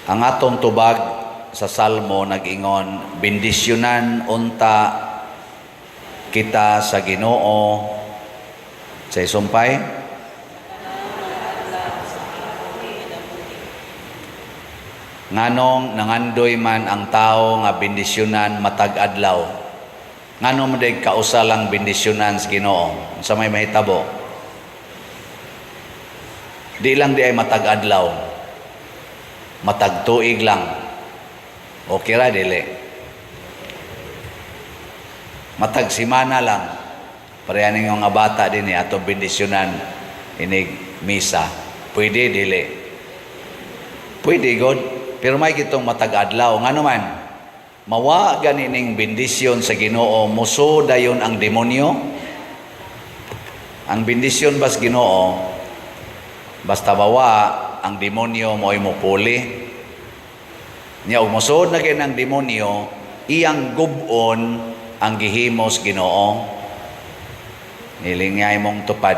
Ang atong tubag sa Salmo nag-ingon, bendisyonan unta kita sa Ginoo sa isumpay. Nganong nangandoy man ang tao nga bendisyonan matag adlaw. Nganong mo day kausalang bendisyonan sa Ginoo sa may mahitabo. Di lang di ay matag adlaw. Matag tuig lang. Okay ra dili. Matag simana lang. Parehaning nga bata din ato bendisyonan inig misa. Pwede dili. Pwede god. Pero may gitong matag adlaw nga naman. Mawa ganining bendisyon sa Ginoo, muso dayon ang demonyo. Ang bendisyon bas Ginoo, basta bawa ang demonyo mo'y mupuli. Nya og mosud na gyud ang demonyo, iyang gubon ang gihimos Ginoo. Nilingay mong tupad.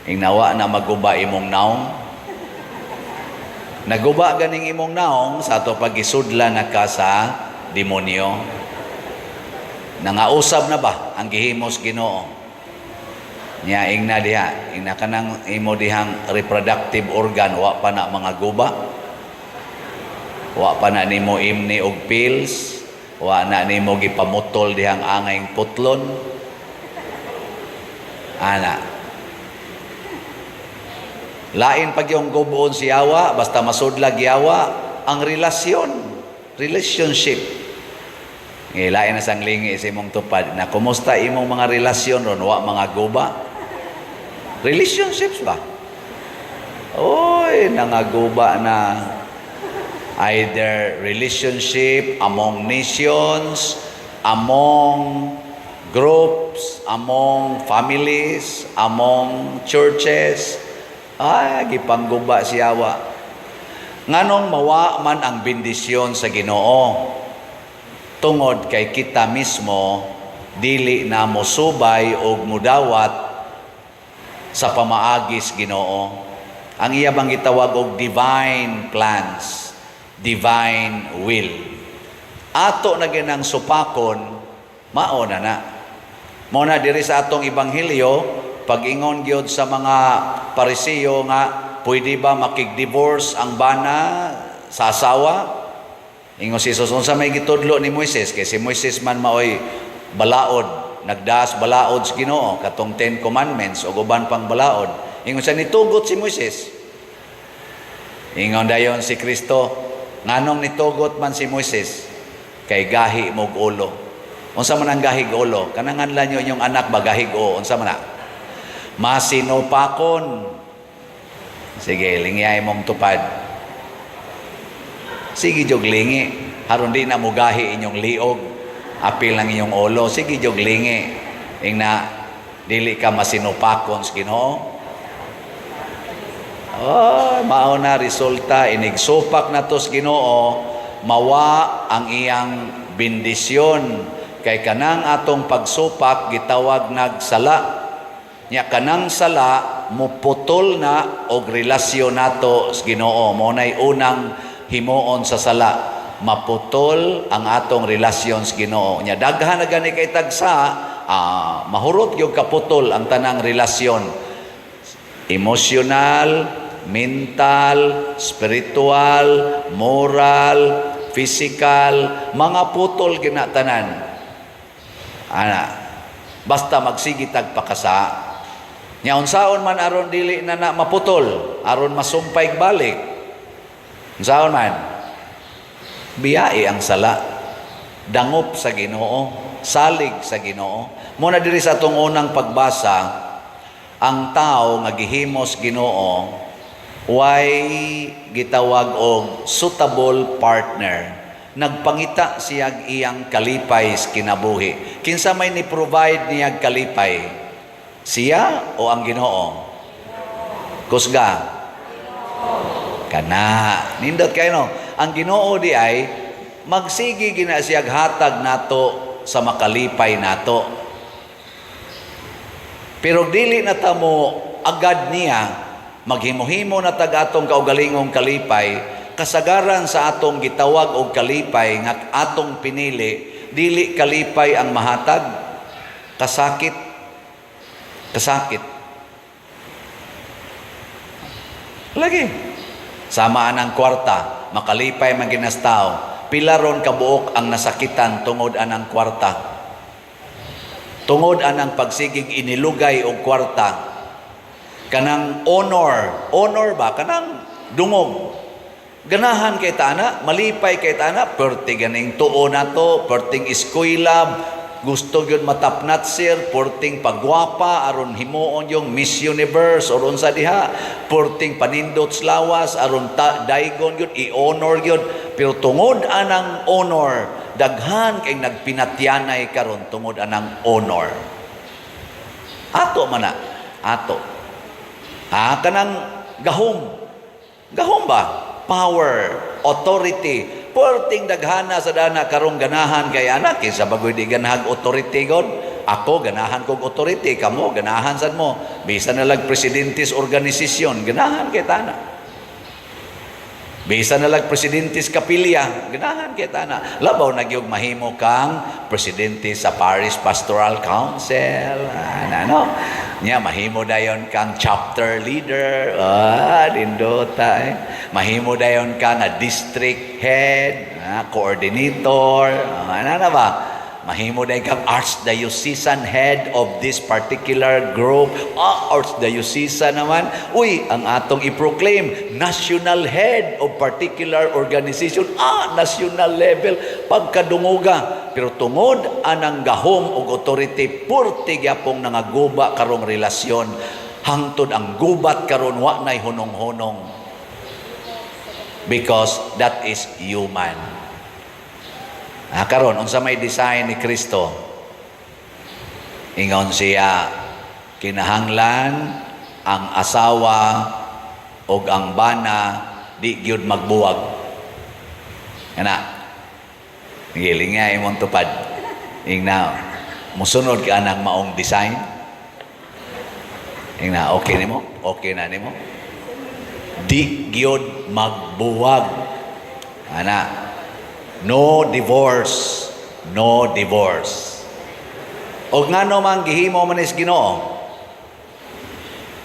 Ingnawa na maguba imong naong. Naguba ganing imong naong sa ato pagisudla na ka sa demonyo. Nangausab na ba ang gihimos Ginoo? Nya ingna diha, ingna kanang imo dihang reproductive organ wa pa na mga guba. Wa pa na nimo imni og pills, wa na nimo gipamutol dihang angayng putlon. Ana. Lain pag yung gubon si yawa, basta masudlag yawa, ang relationship. Lain na sang lingi sa imong tupad na kumusta imong mga relasyon ron, wa mga guba. Relationships ba? Oy, nangaguba na. Either relationship among nations, among groups, among families, among churches. Ay, gipangguba siyawa. Nganong mawa man ang bendisyon sa Ginoo? Tungod kay kita mismo, dili na mosubay o mudawat sa pamaagis Ginoo. Ang iya bang gitawag og divine plans, divine will. Ato na ginang supakon, mao na. Mao na diri sa atong ebanghelyo, pag-ingon gyud sa mga Parisiyo nga pwede ba makig-divorce ang bana sa asawa? Ingon si Jesus, unsa may gitudlo ni Moises? Kay si Moises man maoy balaod, nagdaas balaod sa Ginoo, katong 10 Commandments o uban pang balaod. Ingon siya nitugot si Moises. Ingon dayon si Kristo, nganong nitugot man si Moises? Kay gahi mog ulo. Unsa man ang gahig ulo? Kananganlan nyo yung anak ba gahig o? Unsa man na? Masinupakon. Sige, lingyay mong tupad. Sige, jog lingi. Haron di na mugahi inyong liog. Apil lang inyong ulo. Sige, jog lingi. Ingna, dili ka masinupakon sa Ginoo. Oh, mao na resulta. Inigsupak na to sa Ginoo. Mawa ang iyang bendisyon. Kay kanang atong pagsupak, gitawag nagsala. Nya kanang sala muputol na og relasyon nato sa Ginoo. Mo nay unang himuon sa sala, maputol ang atong relasyon sa Ginoo. Nya daghan na gani kay tagsa, mahurot gyud kaputol ang tanang relasyon. Emosyonal, mental, spiritual, moral, physical, mga putol ginatanan. Basta magsigitag pakasa. Nya unsaon man aron dili na maputol, aron masumpay balik. Unsaon man? Biyai ang sala. Dangop sa Ginoo, salig sa Ginoo. Muna diri sa atong unang pagbasa, ang tao nga gihimos Ginoo way gitawag og suitable partner. Nagpangita siyag iyang kalipay sa kinabuhi. Kinsa may ni-provide niyag kalipay? Siya o ang Ginoo? Kusga? Kana. Nindot kayo no? Ang Ginoo di ay magsigi gina siyag hatag nato sa makalipay nato. Pero dili na tamo agad niya maghimuhimo na tagatong kaugalingong kalipay kasagaran sa atong gitawag og kalipay nga atong pinili, dili kalipay ang mahatag, kasakit. Lagi. Samaan ang kwarta, makalipay man ginastaw. Pila ron kabuok ang nasakitan tungod anang kwarta. Tungod anang pagsigig inilugay og kwarta. Kanang honor ba? Kanang dungog. Ganahan kay taana, malipay kay taana, perti ganing tuo na to, perting eskwela, gusto yun matapnat sir, perting pagwapa, aron himuon yung Miss Universe, or unsa diha, perting panindot slawas, aron daigon yun, i-honor yun, pero tungod anang honor, daghan kay nagpinatyanay karon tungod anang honor. Ato man na, ato. Kanang gahom. Gahom ba? Power, authority. Perting daghana sa dana karong ganahan kay anak kinsa bagoy di ganahag authority god. Ako ganahan kog authority, kamo ganahan sad mo. Bisan na lag presidentes organisasyon, ganahan kay tana. Bisan na lag presidentes kapilya, ganahan kay tana. Labaw na gyud mahimo kang presidente sa Parish Pastoral Council. Ano? Nya mahimo dayon kang chapter leader, dindota mahimo dayon ka nga district head, coordinator, ano na ba? Mahimo dayon kang archdiocesan head of this particular group, archdiocesan naman, ang atong i-proclaim national head of particular organization, national level, pagkadunguga. Pero tungod anang gahom o authority, purti gyapong nangaguba karong relasyon, hangtod ang gubat karon wa nay hunong-hunong. Because that is human. Karon unsa may design ni Kristo? Ingon siya, kinahanglan ang asawa o ang bana di gyud magbuwag. Kana giling nga imong tupad. Ingna, musunod ka ng maong design. Ingna, okay nimo? Okay na nimo? Di gyud magbuwag. Ana, no divorce. No divorce. O ngano man gihimo man is Ginoo,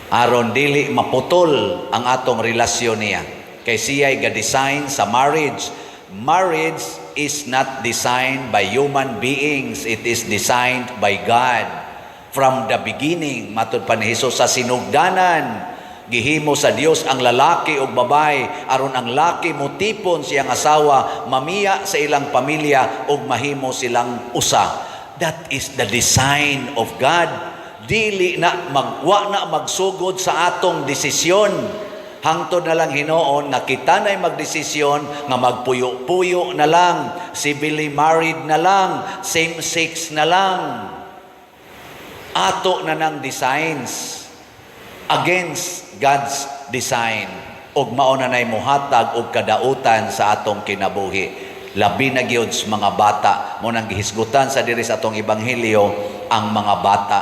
aron dili maputol ang atong relasyon niya. Kay siya'y ga-design sa marriage. Marriage is not designed by human beings. It is designed by God. From the beginning, matud pa ni Jesus, sa sinugdanan, gihimo sa Dios ang lalaki o babae, aron ang laki mutipon siyang asawa, mamiya sa ilang pamilya, o mahimo silang usa. That is the design of God. Dili na wa na magsugod sa atong desisyon. Hangtod na lang hinoon, nakita na'y magdesisyon nga magpuyo-puyo na lang, civilly married na lang, same-sex na lang. Ato na ng designs against God's design. Og mauna na'y muhatag og kadautan sa atong kinabuhi. Labi na gyud sa mga bata, mo nang gihisgutan sa diri sa atong ebanghelyo ang mga bata.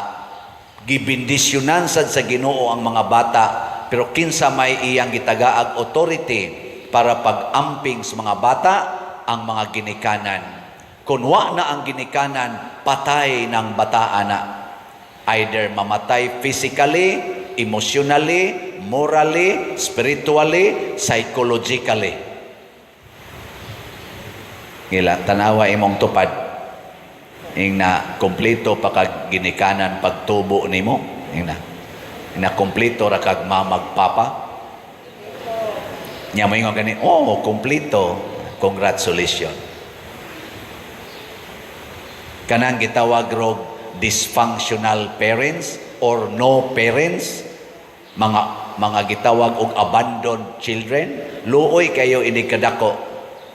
Gibindisyonan sad sa Ginoo ang mga bata, pero kinsa may iyang gitagaag authority para pag-amping sa mga bata ang mga ginikanan. Kung wa na ang ginikanan, patay ng bataan na. Either mamatay physically, emotionally, morally, spiritually, psychologically. Ngila, tanawa imong tupad. Ing na kompleto pa kag ginikanan pagtubo nimo. Ing na kompleto ra kag mamagpapa. Nya mo ingon gani, kompleto. Congratulations. Kanang gitawag rog dysfunctional parents or no parents, mga gitawag og abandoned children, luoy kayo ini kadako.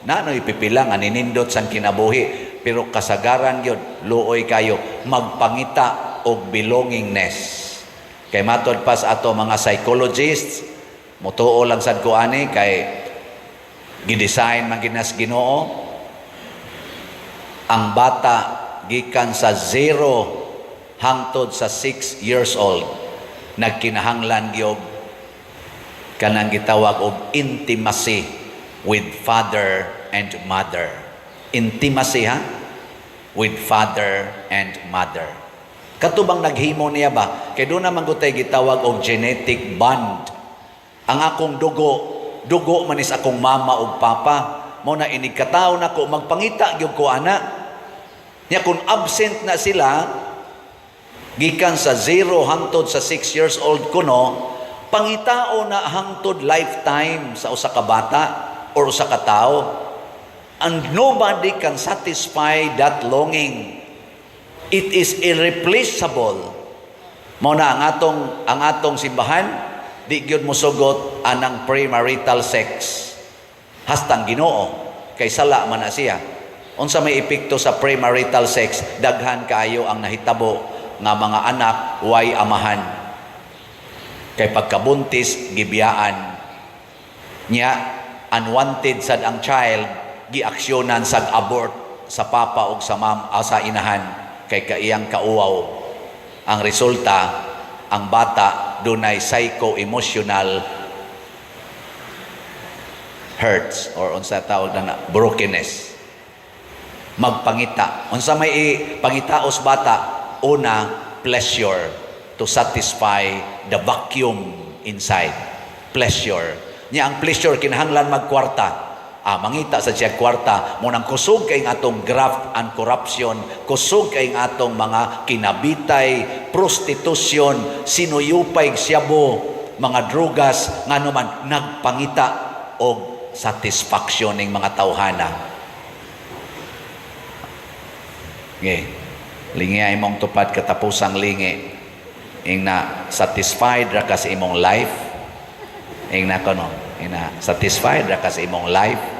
Nanoy pipilang aninindot sang kinabuhi, pero kasagaran yun, luoy kayo magpangita og belongingness. Kay matod pa sa ato mga psychologists, mutuo lang sad ko ani kay gidesign man ginas Ginoo ang bata gikan sa 0 hangtod sa 6 years old, nagkinahanglan gyud kanang gitawag og intimacy with father and mother. Intimacy, ha? With father and mother. Katubang naghimo niya ba? Kaya doon naman ko tayo gitawag og genetic bond. Ang akong dugo manis akong mama o papa. Mo na inigkataw na ko, magpangita gyud ko ana. Nya kung absent na sila, gikan sa 0 hangtod sa 6 years old kuno, pangitao na hangtod lifetime sa usa ka bata or usa ka tawo. And nobody can satisfy that longing. It is irreplaceable. Mao na ang atong simbahan, di gyud mosugot anang premarital sex. Hastang Ginoo kay sala man na siya. Unsa may epekto sa premarital sex? Daghan kaayo ang nahitabo nga mga anak way amahan. Kay pagkabuntis gibiyaan nya unwanted sad ang child, giaksyonan sad abort sa papa ug sa sa inahan kay kaiyang kauwaw. Ang resulta, ang bata dunay psycho-emotional hurts or unsa tawag na brokenness. Magpangita. Unsa may pangitaos bata? Una, pleasure to satisfy the vacuum inside. Pleasure. Nya ang pleasure kinahanglan magkwarta. Mangita sa siya kwarta, munang kusog kay atong graft and corruption, kusog kay atong mga kinabitay, prostitution, sinuyupay, siyabo, mga drugas, nga naman nagpangita og satisfaction ng mga tawhana. Okay. Lingi ay mong tupad katapusang lingi. Ing na satisfied ra ka sa imong life. Ing na kono, ing na satisfied ra ka sa imong life.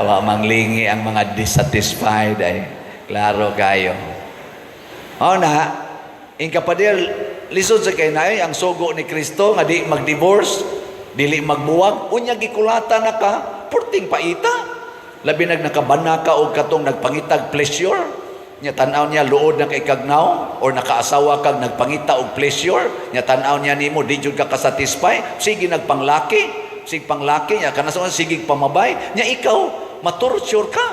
Wa manglingi ang mga dissatisfied ay klaro kayo. Na ing kapadil lisod sa kay naay ang sugo ni Kristo nga di mag-divorce, dili magbuwag, unya gikulata na ka, purting paita. Labi nakabana ka og katong nagpangitag pleasure. Nya tan-aw niya luod na kay kagnaw or nakaasawa kag nagpangita og pleasure, nya tan-aw niya nimo di jud ka satisfy, sige nagpanglaki, sige panglaki nya kana sige pamabay, nya ikaw matorture ka.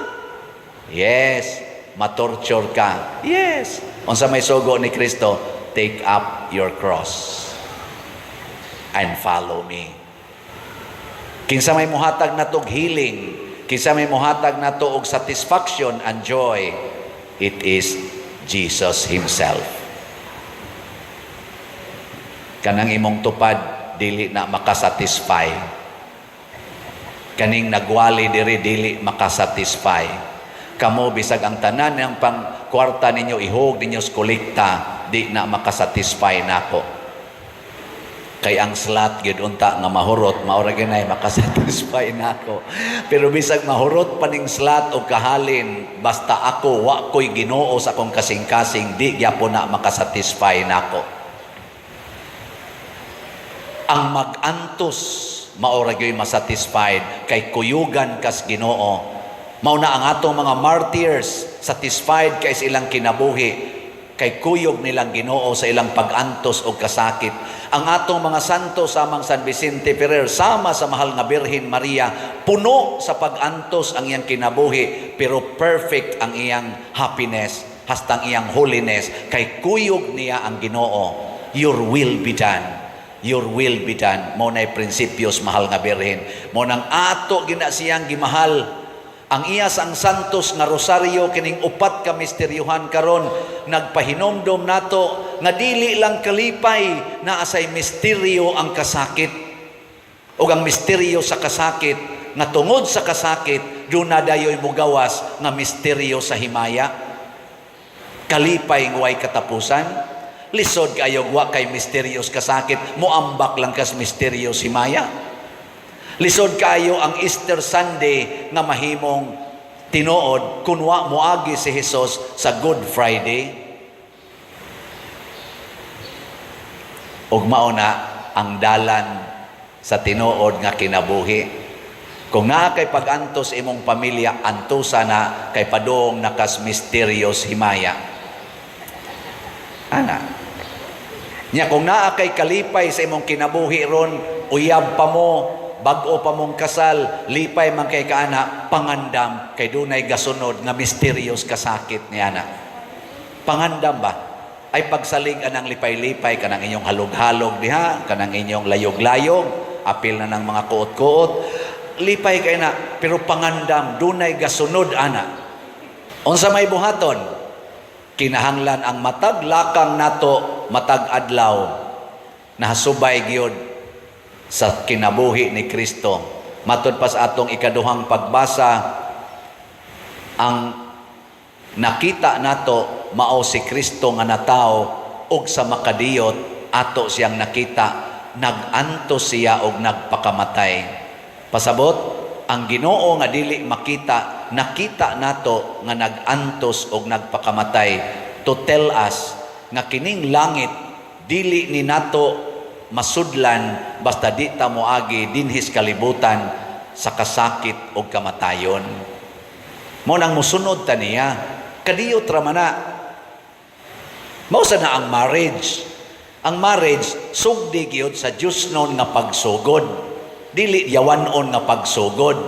Yes, matorture ka. Yes. Unsa may sugo ni Kristo? Take up your cross and follow me. Kinsa may muhatag natog healing, kinsa may muhatag nato og satisfaction and joy, it is Jesus Himself. Kanang imong tupad dili na makasatisfy. Kaning nagwali diri dili makasatisfy. Kamo bisag ang tanan ng pangkwarta ninyo ihog ninyo sa kolekta, di na makasatisfy nako. Kay ang slot gyud unta nga mahurot, maura ginay makasatisfy nako. Pero bisag mahurot pa ning slot o kahalin, basta ako wa ko'y Ginoo sa akong kasing-kasing, di gyapon na makasatisfy nako. Ang mag-antos maura gyud masatisfied kay kuyugan kas Ginoo. Mao na ang atong mga martyrs satisfied kay sa ilang kinabuhi, kay kuyog nilang Ginoo sa ilang pag-antos o kasakit. Ang atong mga santo samang San Vicente Ferrer sama sa mahal nga Birhen Maria, puno sa pag-antos ang iyang kinabuhi, pero perfect ang iyang happiness, hastang iyang holiness, kay kuyog niya ang Ginoo. Your will be done. Your will be done. Mo na'y prinsipyos mahal nga Birhen. Mo nang ato gina siyang gimahal. Ang iyas ang santos nga rosaryo kining upat ka misteryohan karon nagpahinomdom nato nga dili lang kalipay na asay misteryo ang kasakit. O ang misteryo sa kasakit nga tungod sa kasakit duna dayoy mugawas nga misteryo sa himaya. Kalipay nga way katapusan. Lisod kayo wa kay misteryos kasakit, moambak lang kas misteryos himaya. Lisod kayo ang Easter Sunday nga mahimong tinuod kunwa moagi si Jesus sa Good Friday. Ug mao na ang dalan sa tinuod nga kinabuhi. Kung naa kay pag-antos imong pamilya, antusa na kay padung nakas misteryos himaya. Ana. Nya kung naa kay kalipay sa imong kinabuhi ron, uyab pa mo, bag-o pa mong kasal, lipay man kay kaana, pangandam kay dunay gasunod nga mysterious kasakit niya na. Pangandam ba? Ay pagsalig anang lipay-lipay kanang inyong halog-halog diha, kanang inyong layog-layog, apil na ng mga kuot-kuot, lipay kay na, pero pangandam, dunay gasunod ana. Unsa may buhaton? Kinahanglan ang matag lakang nato, matag adlaw, nahasubay gyud sa kinabuhi ni Kristo. Matod pa sa atong ikaduhang pagbasa, ang nakita nato mao si Kristo nga natawo, ug sa makadiyot ato siyang nakita, nagantos siya og nagpakamatay. Pasabot, ang Ginoo nga dili makita, nakita nato nga nagantos og nagpakamatay, to tell us nga kining langit dili ni nato masudlan basta di ta moagi dinhis kalibutan sa kasakit og kamatayon. Mo nang musunod ta niya, kadiyot ra man na. Mao sa na ang marriage. Ang marriage sugdi gyud sa Dios non nga pagsugod, dili yawanon nga pagsugod.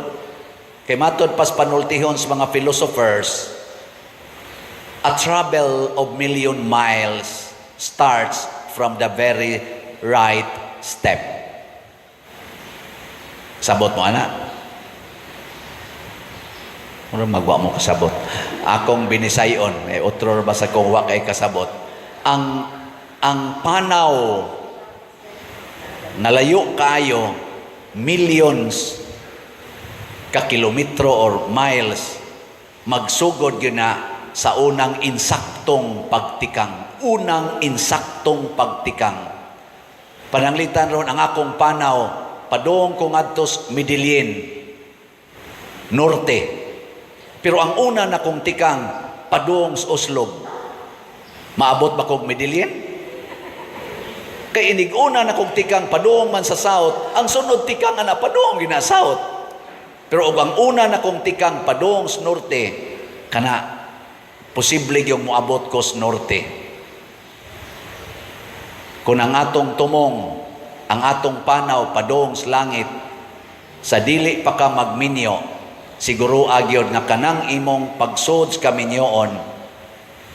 Kay matod pas panultihon sa mga philosophers, a travel of million miles starts from the very right step. Sabot mo ana? Mura magwa mo kasabot. Akong binisayon, otro ba sa kong wa kay kasabot. Ang panaw nalayo kayo millions ka kilometro or miles, magsugod yun na sa unang insaktong pagtikang. Unang insaktong pagtikang. Pananglitan ron ang akong panaw, padung kong adtos Medellin, norte. Pero ang una na kong tikang, padung sa Oslo. Maabot ba kong Medellin? Kay iniguna na kong tikang, padung man sa south, ang sunod tikang na padung gina south. Pero og ang una na kong tikang, padung sa norte, kana, posible yung moabot ko sa norte. Kung ang atong tumong, ang atong panaw padung sa langit, sa dili pa ka magminyo, siguro agyod nga kanang imong pagsod sa kaminyoon,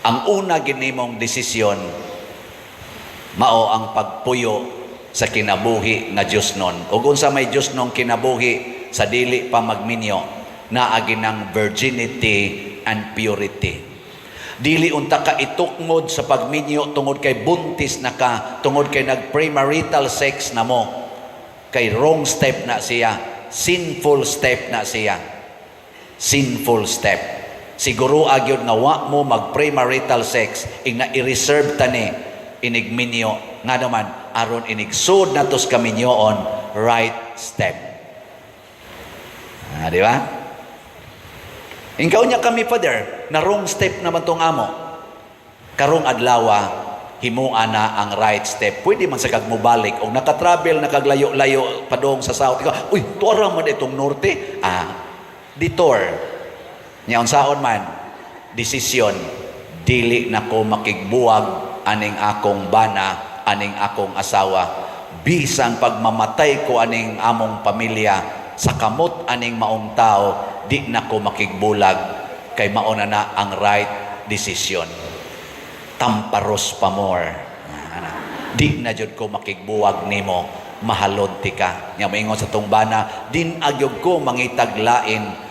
ang una ginimong desisyon, mao ang pagpuyo sa kinabuhi nga Dios non. Ug unsa may Dios nong kinabuhi sa dili pa magminyo, naa ginang virginity and purity. Dili unta ka itukmod sa pagminyo tungod kay buntis na ka, tungod kay nag-premarital sex na mo. Kay wrong step na siya, sinful step na siya. Sinful step. Siguro agyod nga wa mo mag-premarital sex, ing na i-reserve tani inigminyo nga naman aron inigsud natos kaminyoon right step. Di ba? Ingkaw niya kami, Father, na wrong step naman tong amo. Karong adlawa, himuan na ang right step. Pwede man sa kagmubalik. O nakatravel, nakaglayo-layo padong sa south. Ikaw, uy, tuwara man itong norte. Detour. Nyaon saon man, desisyon, dili na ko makigbuwag aning akong bana, aning akong asawa. Bisan pagmamatay ko aning among pamilya, sa kamot aning maong tao, di na ko makigbulag, kay mauna na ang right decision. Tamparos pa more. Di na jud ko makigbuwag nimo, mahalod ti ka. Nya moingon sa tong bana, din agyog ko mangitaglain,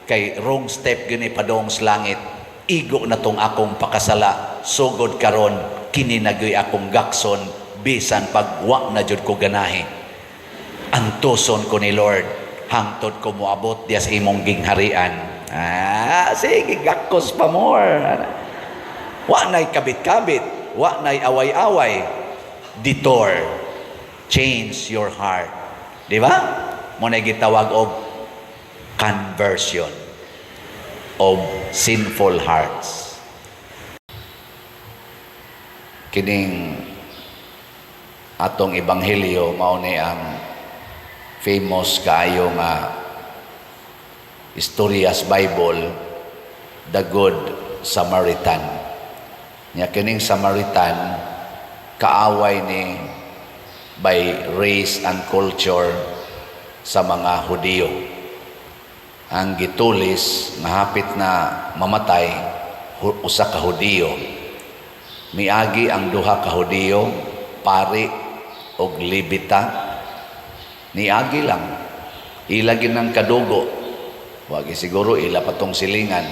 kay wrong step gini padong sa langit. Igo na tong akong pakasala, sugod karon kini nagyoy akong gakson, bisan pagwa na jud ko ganahi. Antuson ko ni Lord, hangtod ko moabot diya sa imong gingharian. Sige, gakos pa more. Wa na'y kabit-kabit, wa na'y away-away. Detour. Change your heart. Di ba? Muna gitawag og conversion of sinful hearts. Kining atong ebanghelyo mao ni ang famous kaayo nga istorya sa Bible, the Good Samaritan. Nya kining Samaritan kaaway ni by race and culture sa mga Hudiyo. Ang gitulis nga hapit na mamatay usa ka Hudiyo, miagi ang duha ka Hudiyo, pari og Levita, niagi lang, ilagin ng kadugo, wag siguro ila patong silingan,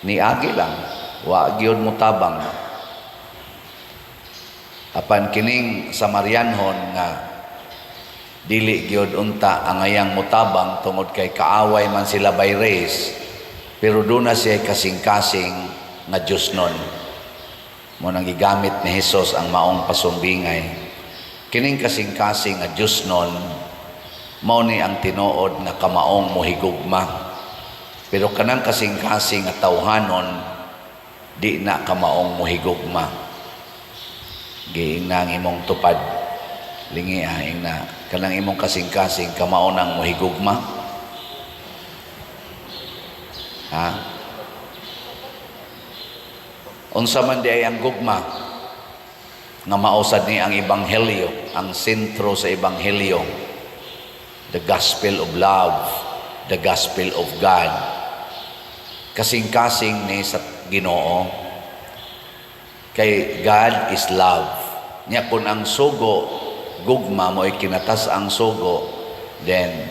niagi lang, wag yun mutabang. Apan kining Samarianhon nga dili gyud unta ang ayang mutabang tungod kay kaaway man sila by race, pero doon na siya kasing-kasing nga Diyos nun. Mo nang gigamit ni Jesus ang maong pasumbingay. Kining kasing-kasing nga Diyos nun, mao ni ang tinuod na kamaong mohigugma. Pero kanang kasing-kasing nga tawhanon, di na kamaong mohigugma. Giing na ang imong tupad. Lingi aing na kanang imong kasing-kasing kamao nang mohigugma. Ha? Unsa man di ay ang gugma nga mausad ni ang ebanghelyo, ang sentro sa ebanghelyo, the gospel of love, the gospel of God. Kasing-kasing ni sa Ginoo kay God is love. Nya kun ang sugo gugma mo ay kinatas ang sugo, then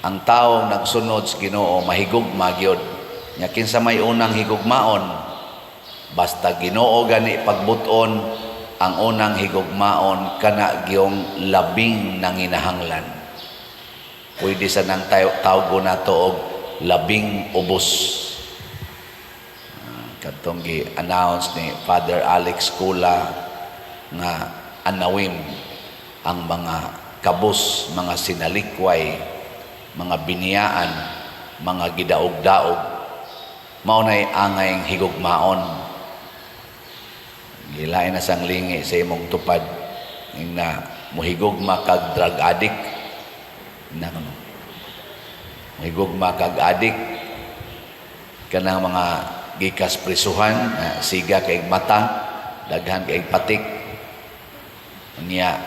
ang taong nagsunod sa Ginoo mahigugma gyud. Nya kinsa may unang higugmaon, basta Ginoo gani pagbuton, ang unang higugmaon kana gyung labing nanginahanglan. Pwede sa nang tawgo nato og labing ubos. Katong gi-announce ni Father Alex Kula nga anawim ang mga kabus, mga sinalikway, mga biniyaan, mga gidaog-daog, mao nay angay higugmaon. Gilain na sang lingi sa imong tupad na mohigugma kag drug addict, na mohigugma kag addict kanang mga gikas prisuhan, siga kay mata, daghan kay patik, niya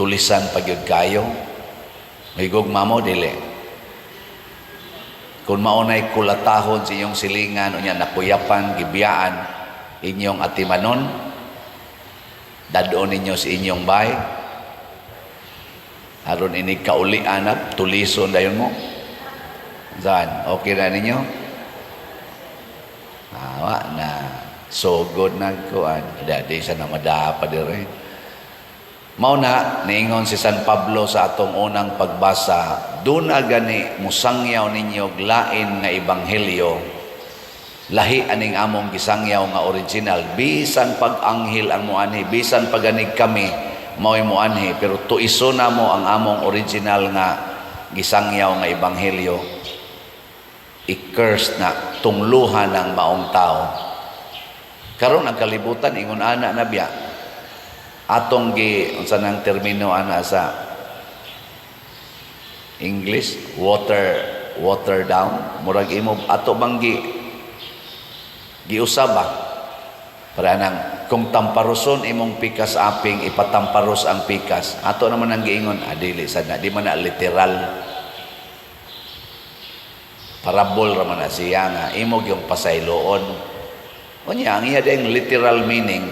tulisan pagyud kayo, higugma mo dili. Kung maunay kulatahon sa inyong silingan, unya nakuyapan, gibiyaan, inyong atimanon, dadon ninyo sa inyong bay, aron ini kaulian at tulison dayon mo. Saan? Okay na ninyo? Awa na. So good na kuan. Dadi sa namada pa dire. Mao na niingon si San Pablo sa atong unang pagbasa, doon na gani musangyaw ninyo lain nga ebanghelyo, lahi aning among gisangyaw nga original, bisan pag-anghel ang muanhi, bisan paganig kami mao'y muanhi, pero tuiso na mo ang among original nga gisangyaw nga ebanghelyo, i-curse na tungluhan ng maong tao. Karon ang kalibutan ingon ana na biya, atong unsa nang termino ana sa English, water down, murag imo ato bang giusaba para nang kung tamparoson imong pikas aping ipatamparos ang pikas, ato naman ang giingon adili sad na di man na literal, parabol ra man na siya nga imo gyung pasayloon. Unya ang iya ding literal meaning,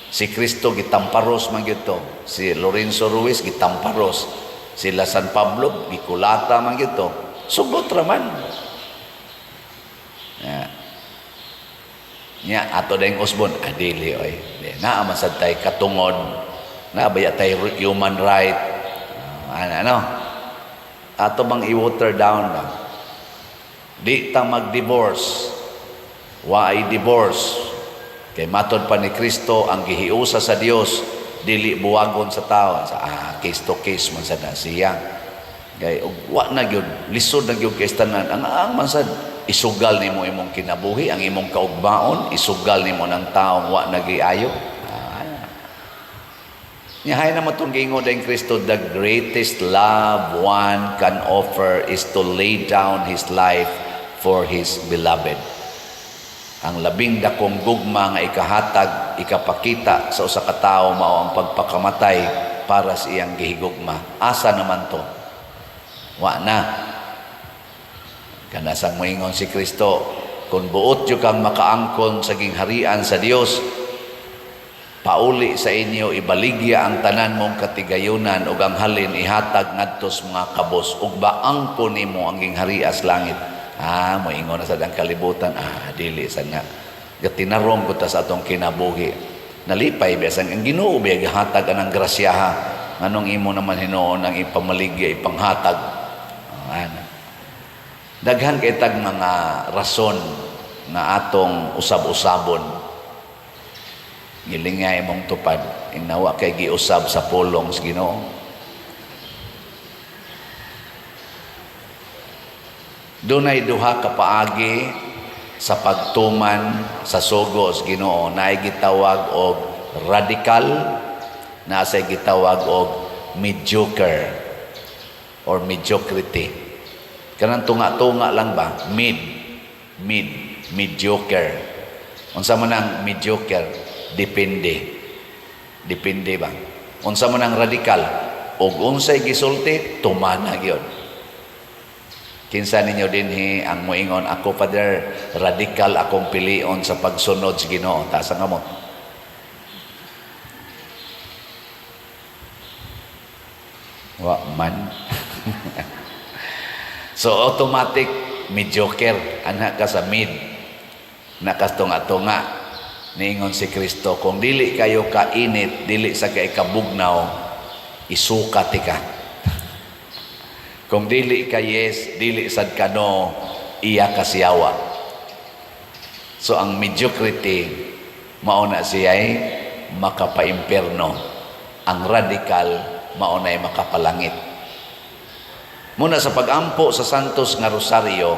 si Kristo gitamparos man gyud to, si Lorenzo Ruiz gitamparos, sila San Pablo gikulata man gyud to, sugot ra man. Nya ato ding usbon adili oy, naa man sad tay katungod, na baya tay human right, ano ato bang i-water down ba? Di ta mag-divorce, waay divorce. Kay matod pa ni Kristo ang gihiusa sa Dios dili buwagon sa tao. Case to case man sad na siya. Kay wa na gyud lisod na gyud kay tanan. Ang man sad isugal nimo imong kinabuhi, ang imong kaugmaon, isugal nimo ng taong wa nagiayo. Nihay na matong giingon dayong Kristo, the greatest love one can offer is to lay down his life for his beloved. Ang labing dakong gugma nga ikahatag ikapakita sa usa ka tawo mao ang pagpakamatay para sa iyang gihigugma. Asa naman to? Wa na. Kanasang moingon si Kristo, kung buot yung kang makaangkon sa gingharian sa Dios, pauli sa inyo ibaligya ang tanan mong katigayunan ug ang halin ihatag ngadto sa mga kabos ug baangkon nimo ang gingharian sa langit. Moingon na sa dang kalibutan, dili sa nga. Gatinarong ko ta sa atong kinabuhi. Nalipay biasang ang Ginoo biya gihatag anang grasyaha. Nganong imo naman hinuon ang ipamaligya ipanghatag. Daghan kay tag mga rason nga atong usab-usabon. Gilingay mong tupad, inawa kay giusab sa pulong sa Ginoo. Dunay duha ka paagi sa pagtuman sa sugo sa Ginoo. Naay gitawag og radical, naay gitawag og mediocre or mediocrity. Kanang tunga-tunga lang ba? Mediocre. Unsa man ang mediocre? Depende ba? Unsa man ang radical? Og unsay gisulti, tumana gyud. Kinsa ninyo dinhi ang moingon, ako Father, radical akong pilion sa pagsunod sa Ginoo. Tasa nga mo. Wa man. So automatic mediocre, anak ka sa mid. Nakastunga-tunga. Niingon si Kristo, kung dili kayo kainit, dili sa kay kabugnaw, isukat ka. Kung dili ka yes, dili sad kano, iya kasiyawa. So ang mediocrity, mauna siya'y makapaimperno. Ang radical, mauna'y makapalangit. Muna sa pagampo sa Santos nga Rosario,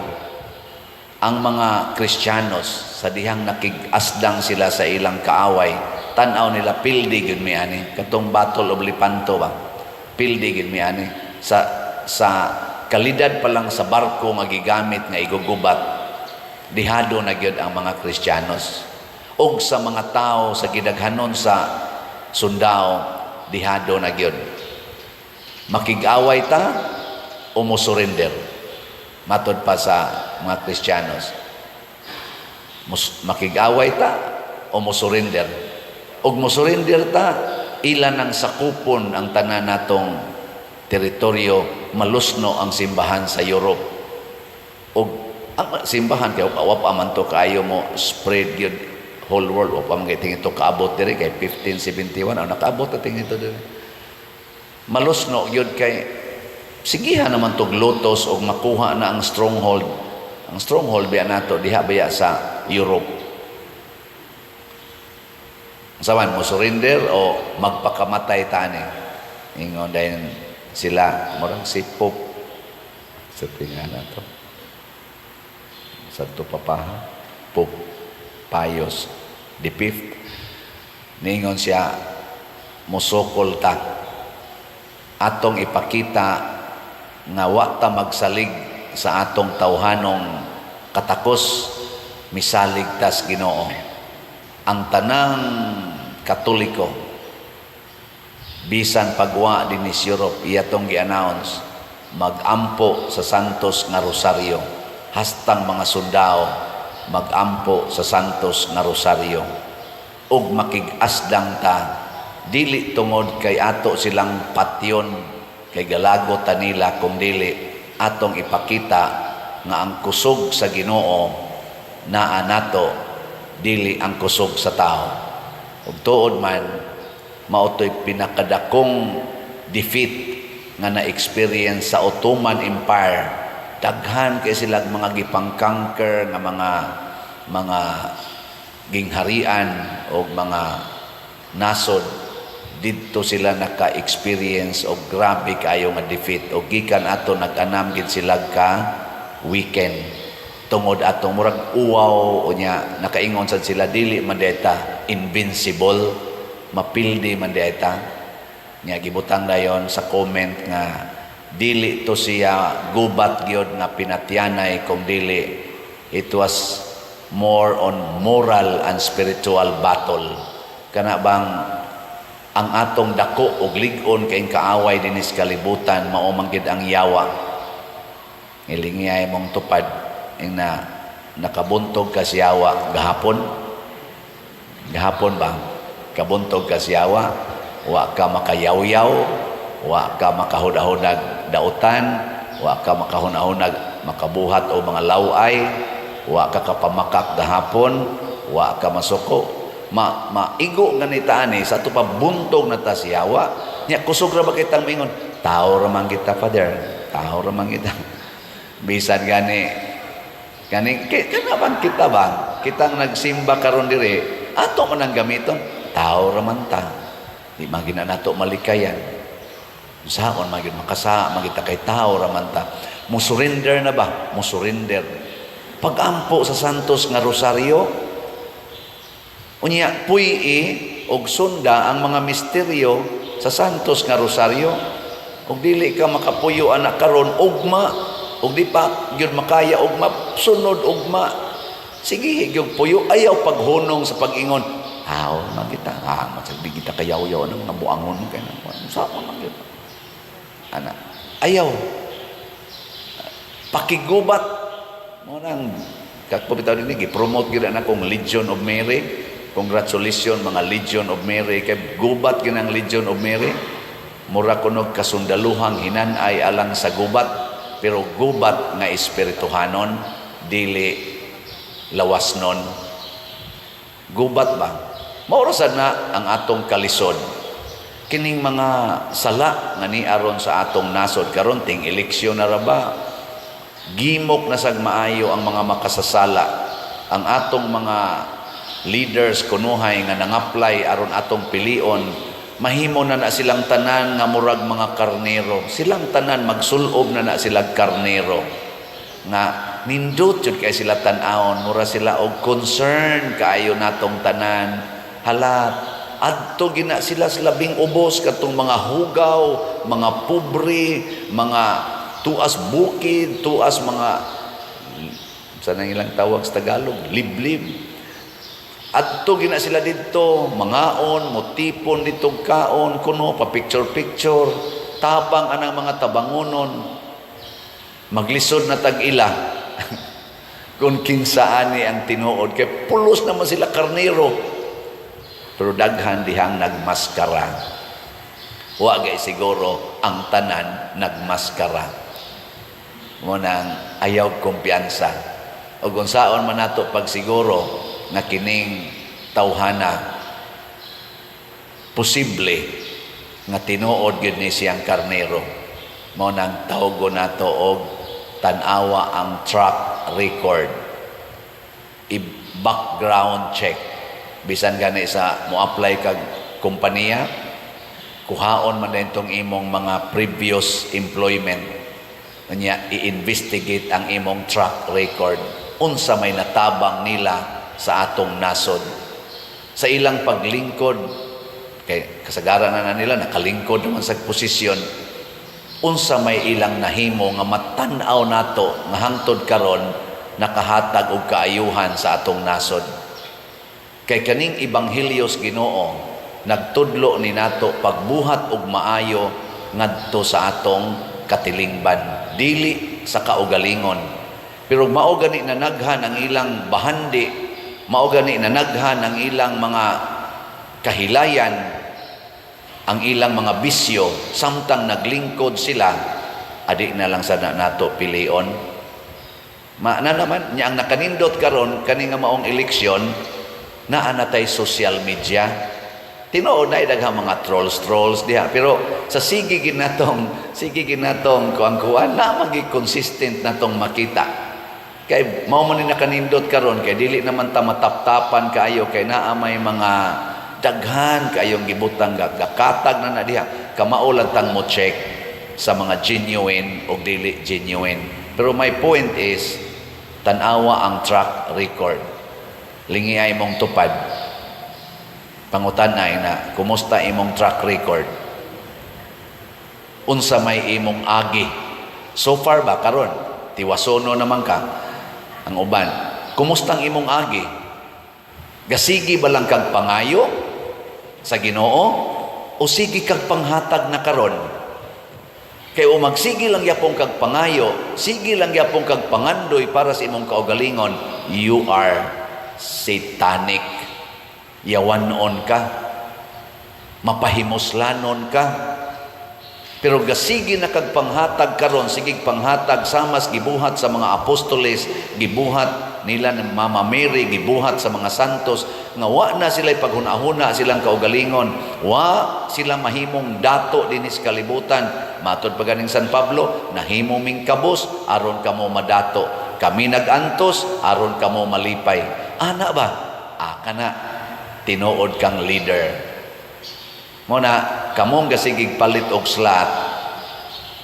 ang mga Kristiyanos, sa dihang nakigasdang sila sa ilang kaaway, tanaw nila pildi gid mi ani, katong Battle of Lepanto ba, pildi gid mi ani, sa kalidad pa lang sa barko nga gigamit nga igugubat, dihado na gyud ang mga Kristiyanos. Og sa mga tao sa gidaghanon sa sundao, dihado na gyud. Makig-away ta o mo surrender, matod pa sa mga Kristiyanos. Makig-away ta o mo surrender. Og mo surrender ta, ilan ang sakupon ang tanan natong teritoryo, malusno ang simbahan sa Europe. Og ang simbahan kay wa pa man to kaayo mo spread yun whole world, wa pa man kay ito kaabot diri kay 1571 nakaabot ta tingin ito diri. Malusno yun kay sigihan naman tog lotos og makuha na ang stronghold. Ang stronghold biya nato diha baya sa Europe. Saman mo surrender o magpakamatay tani. Ingon dayon sila murang si Pope sa tingala to. Sa to papaha Pope Pius the Fifth. Ningon siya musukol ta atong ipakita nga wa ta magsalig sa atong tawhanong katakos, misalig tas Ginoo. Ang tanang Katoliko bisan pagwa din sa Europe, iyatong gi-announce magampo sa Santos nga Rosario, hastang mga sundao magampo sa Santos nga Rosario. Ug makig-asdang ta, dili tungod kay ato silang patyon kay galagot ta nila, kung dili atong ipakita nga ang kusog sa Ginoo naa nato, dili ang kusog sa tao. Ug tuod man mautoy pinakadakong defeat nga na-experience sa Ottoman Empire. Daghan kay sila mga gipang-conquer nga mga gingharian o mga nasod. Dito sila naka-experience o grabe kayo nga defeat. O gikan ato nag-anam gid sila ka weekend. Tungod atong murag uwaw o nya, nakaingon sad sila dili man deta invincible, mapildi man deta. Nya gibutang dayon sa comment nga dili to siya gubat gyud nga pinatyanay, kung dili it was more on moral and spiritual battle. kana bang ang atong dako og lig-on kay kaaway dinis kalibutan mao man gid ang yawa. Ilingiyay mong tupad ing na nakabuntog ka sa yawa gahapon ba kabuntog ka sa yawa, wa ka makayaw-yaw, wa ka makahuda-hudag dautan, wa ka makahunahunag makabuhat o mga laway, wa ka kapamakak gahapon, wa ka masuko. Maigo nga ni taani sa ato pa buntog na ta sa yawa. Nya kusog ra ba kitang mingon, tao ra man kita, Father, tao ra man kita. Bisan gani kana bang kita ba kitang nagsimba karon diri ato man ang gamiton, tao ra man ta, di magina nato malikayan saon magid makasa magita kay tao ra man ta. Mo surrender na ba, mo surrender pagampo sa santos nga rosaryo, unya puyi og sunda ang mga misteryo sa santos nga rosaryo. Og dili ka makapuyo anak karon ugma, og di pa gyud makaya ugma sunod ugma, sige gyud puyo, ayaw paghunong sa pag-ingon tao man kita, masagdi kita kayaw-yaw ng mga buangon kay sa man gyud ana, ayaw pakigubat mo nang kakpabitaw dinhi gi-promote gyud ana kong Legion of Mary. Congratulations mga Legion of Mary, kay gubat gyud ang Legion of Mary. Mura kunog kasundaluhang hinanay alang sa gubat, pero gubat nga espirituhanon, dili lawasnon. Gubat ba? Maurasan na ang atong kalisod. Kining mga sala nga ni aron sa atong nasod karon ting eleksyon na ra ba? Gimok na sag maayo ang mga makasasala. Ang atong mga leaders kunuhay nga nang-apply aron atong pilion, mahimo na silang tanan nga murag mga karnero. Silang tanan magsulob na silang karnero. Nga nindot jud kay sila tan-awon, mura sila og concern kaayo natong tanan. Hala, adto gina sila sa labing ubos katong mga hugaw, mga pobre, mga tuas bukid, tuas mga sa nang ilang tawag sa Tagalog, liblib. Adto gina sila dito, mangaon, motipon dito kaon, kuno pa picture-picture, tabang anang mga tabangonon, maglisod na tag-ila. Kung kinsaan ni ang tinuod, kay pulos naman sila karnero, pero daghan dihang nagmaskara. Wagay siguro ang tanan nagmaskara. Munang ayaw kumpiyansa. O kung saon man nato pag siguro, na kining tawhana posible nga tinuod gyud ni siyang karnero, mao nang tawgo nato og tan-awa ang track record, i-background check. Bisan gani sa mo-apply kag kompanya, kuhaon man din tong imong mga previous employment, nya i-investigate ang imong track record, unsa may natabang nila sa atong nasod sa ilang paglingkod, kay kasagaran na nila nakalingkod naman sa posisyon, unsa may ilang nahimo nga matan-aw nato nga hangtod karon nakahatag og kaayuhan sa atong nasod. Kay kaning ebanghelyos Ginoo nagtudlo ni nato pagbuhat og maayo ngadto sa atong katilingban, dili sa kaugalingon, pero mao gani nanaghan ang ilang bahandi, mao gani nanaghan ang ilang mga kahilayan, ang ilang mga bisyo, samtang naglingkod sila, adi na lang sana nato pilion. Na naman niya ang nakanindot karon kani nga maong eleksyon, naa natay social media. Tinuod na daghang mga trolls diha, pero sa sige ginatong kuan na magi consistent natong makita. Kay mao man ni nakanindot karon, kay dili naman ta mataptapan kaayo, kay naa may mga daghan kaayong gibutang gakatag na diha, kamao lang tang mo check sa mga genuine o dili genuine. Pero my point is, tan-awa ang track record, lingiay mong tupad, pangutanay na kumusta imong track record, unsa may imong agi so far ba karon, tiwasono naman ka. Ang uban, kumustang imong agi? Gasigi ba lang kag pangayo sa Ginoo o sige kag panghatag na karon? Kay o magsige lang yapong kag pangayo, sige lang yapong kag pangandoy para sa imong kaugalingon, you are satanic. Yawanon ka. Mapahimuslanon ka. Pero gasigi na kag panghatag karon, sige panghatag samas gibuhat sa mga apostoles, gibuhat nila ng Mama Mary, gibuhat sa mga santos, nga wa na sila paghuna-huna silang kaugalingon, wa sila mahimong dato dinis kalibutan. Matod pa ganing San Pablo, nahimo ming kabos aron kamo madato, kami nagantos aron kamo malipay. Ana ba? Kana tinuod kang leader. Muna, kamong gasigig palit og slot,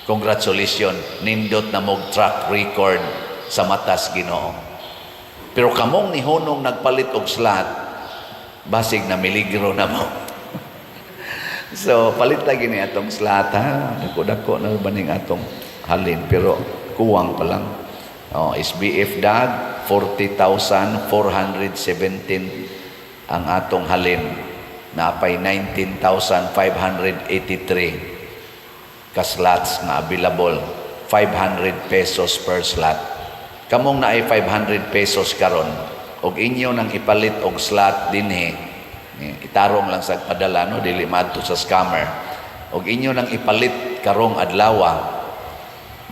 congratulations, nindot na mog track record sa matas Ginoo. Pero kamong ni Hunong nagpalit og slot, basig na miligro na mo. So, palit lagi ni atong slot, ha? Dako-dako na baning atong halin, pero kuwang pa lang. SBF DAG, 40,417 ang atong halin. Napay 19,583 ka slots na available, 500 pesos per slot. Kamong na ay 500 pesos karon, og inyo nang ipalit og slot dinhi, itarong lang sa padala, no, dili madto sa scammer. Og inyo nang ipalit karong adlaw,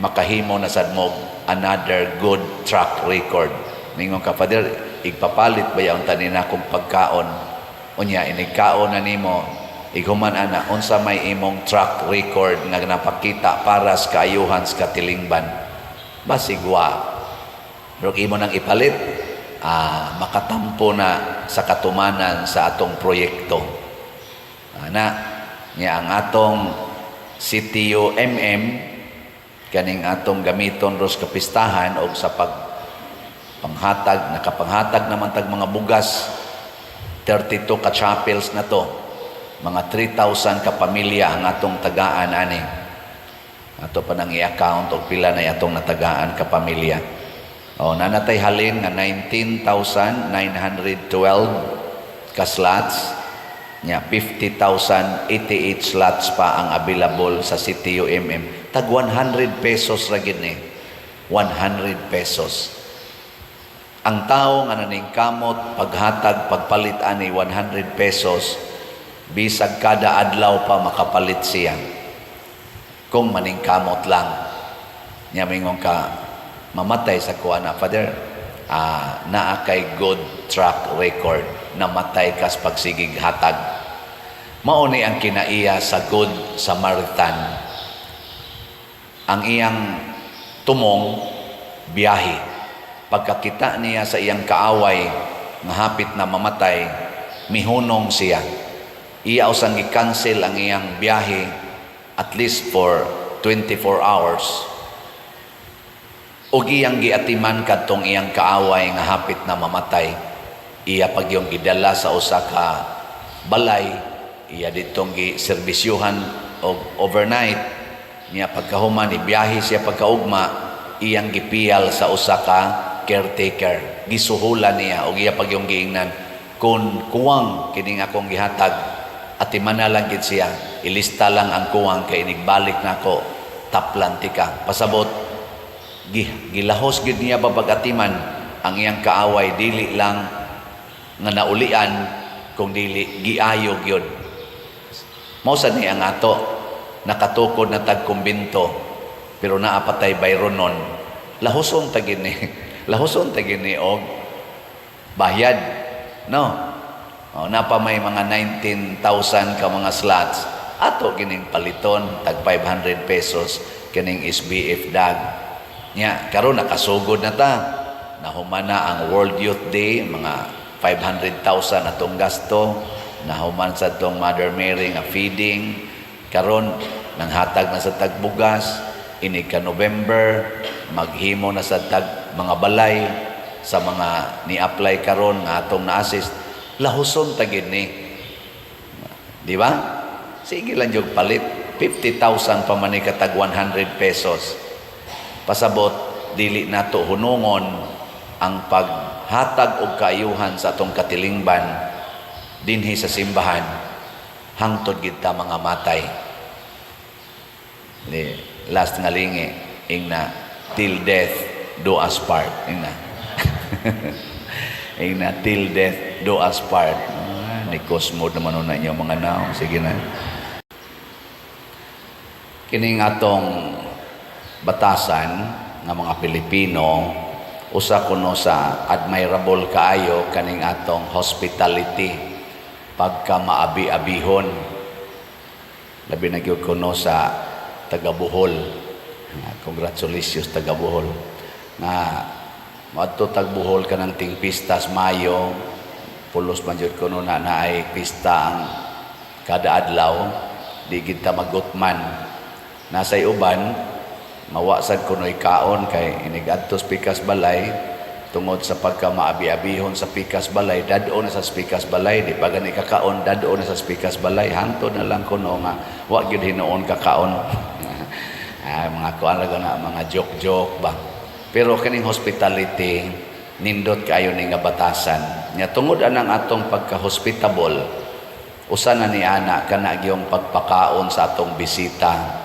makahimo na sad mo another good track record. Ningon ka, Father, igpapalit ba yung tanin akong pagkaon? Unya, inigkaon na nimo, iguman ana, unsa may imong track record nga napakita para sa kaayuhan sa katilingban. Basigwa. Pero imo nang ipalit, makatampo na sa katumanan sa atong proyekto. Niya ang atong CTU kaning atong gamiton ros kapistahan o sa panghatag, nakapanghatag naman tag mga bugas, 32 ka chapels na to, mga 3,000 ka pamilya ang atong tagaan ani. Ato pa nang i-account og pila na atong natagaan ka pamilya. Nanatay halin nga 19,912 ka slots, nya 50,088 slots pa ang available sa CTU tag 100 pesos ra gid ni. 100 pesos. Ang tao nga naningkamot, paghatag, pagpalit ani 100 pesos, bisag kada adlaw pa makapalit siya. Kung maningkamot lang. Nya mingon ka, mamatay sa kuana, Father, naa kay good track record, namatay kas pagsigig hatag. Mauni ang kinaiya sa Good Samaritan. Ang iyang tumong biyahe. Pagkakita niya sa iyang kaaway nga hapit na mamatay, mihunong siya. Iya usang gi-cancel ang iyang biyahe at least for 24 hours. Og iyang giatiman kadtong iyang kaaway nga hapit na mamatay. Iya pagyong gidala sa usa ka balay, iya ditong giserbisyuhan og overnight. Niya pagkahuman ibiyahe siya pagkaugma, iyang gipiyal sa usa ka caretaker, gisuhulan niya o iya pagyong giingnan, kung kuwang kining akong gihatag, atiman na lang gid siya, ilista lang ang kuwang kay inigbalik na ako, taplan tika. Pasabot, gilahos gid niya babagatiman ang iyang kaaway, dili lang nga naulian, kung dili giayog yun. Mausa ni ang ato, nakatukod na tagkumbinto, pero naapatay bayronon, lahoson tagin ni. Lahuson tagini og bayad, no? Napa may mga 19,000 ka mga slots, ato kining paliton tag 500 pesos kining SBF DAG. Nya karon nakasugod na ta, nahuman na ang World Youth Day, mga 500,000 atong gasto, nahuman sa tong Mother Mary nga feeding, karon nanghatag na sa tagbugas, ini ka November, maghimo na sa tag mga balay sa mga ni-apply karon nga atong na-assist, lahuson tagid ni. Di ba? Sige lang yung palit. 50,000 pa man katag 100 pesos. Pasabot, dili nato hunungon ang paghatag og kaayuhan sa atong katilingban dinhi sa simbahan. hangtod kita mga matay. Di, last nga lingi, ingna, till death do us part. Ingna. Ingna, till death do us part. Ni Cosmo naman na inyo mga nao. Sige na. Kining atong batasan nga mga Pilipino, usa kuno sa admirable kaayo kaning atong hospitality, pagka maabi-abihon. Labi na gyud kuno sa taga Bohol. Congratulations taga Bohol. Nga madto tag Bohol kanang ting pistas Mayo, pulos man jud kuno na naay pista ang kada adlaw, di kita magutman. Nasay uban mawasad kuno'y kaon kay inigadtos pikas balay tungod sa pagka maabi-abihon sa pikas balay, dadto na sa pikas balay, di pa gani kakaon, dadto na sa pikas balay, hangtod na lang kuno nga wa gyud hinuon kakaon. Mga kuan lang na mga joke-joke ba. Pero kaning hospitality nindot kayo ni nga batasan. Nya tungod anang atong pagka-hospitable, usa na ni ana kana gyung pagpakaon sa atong bisita.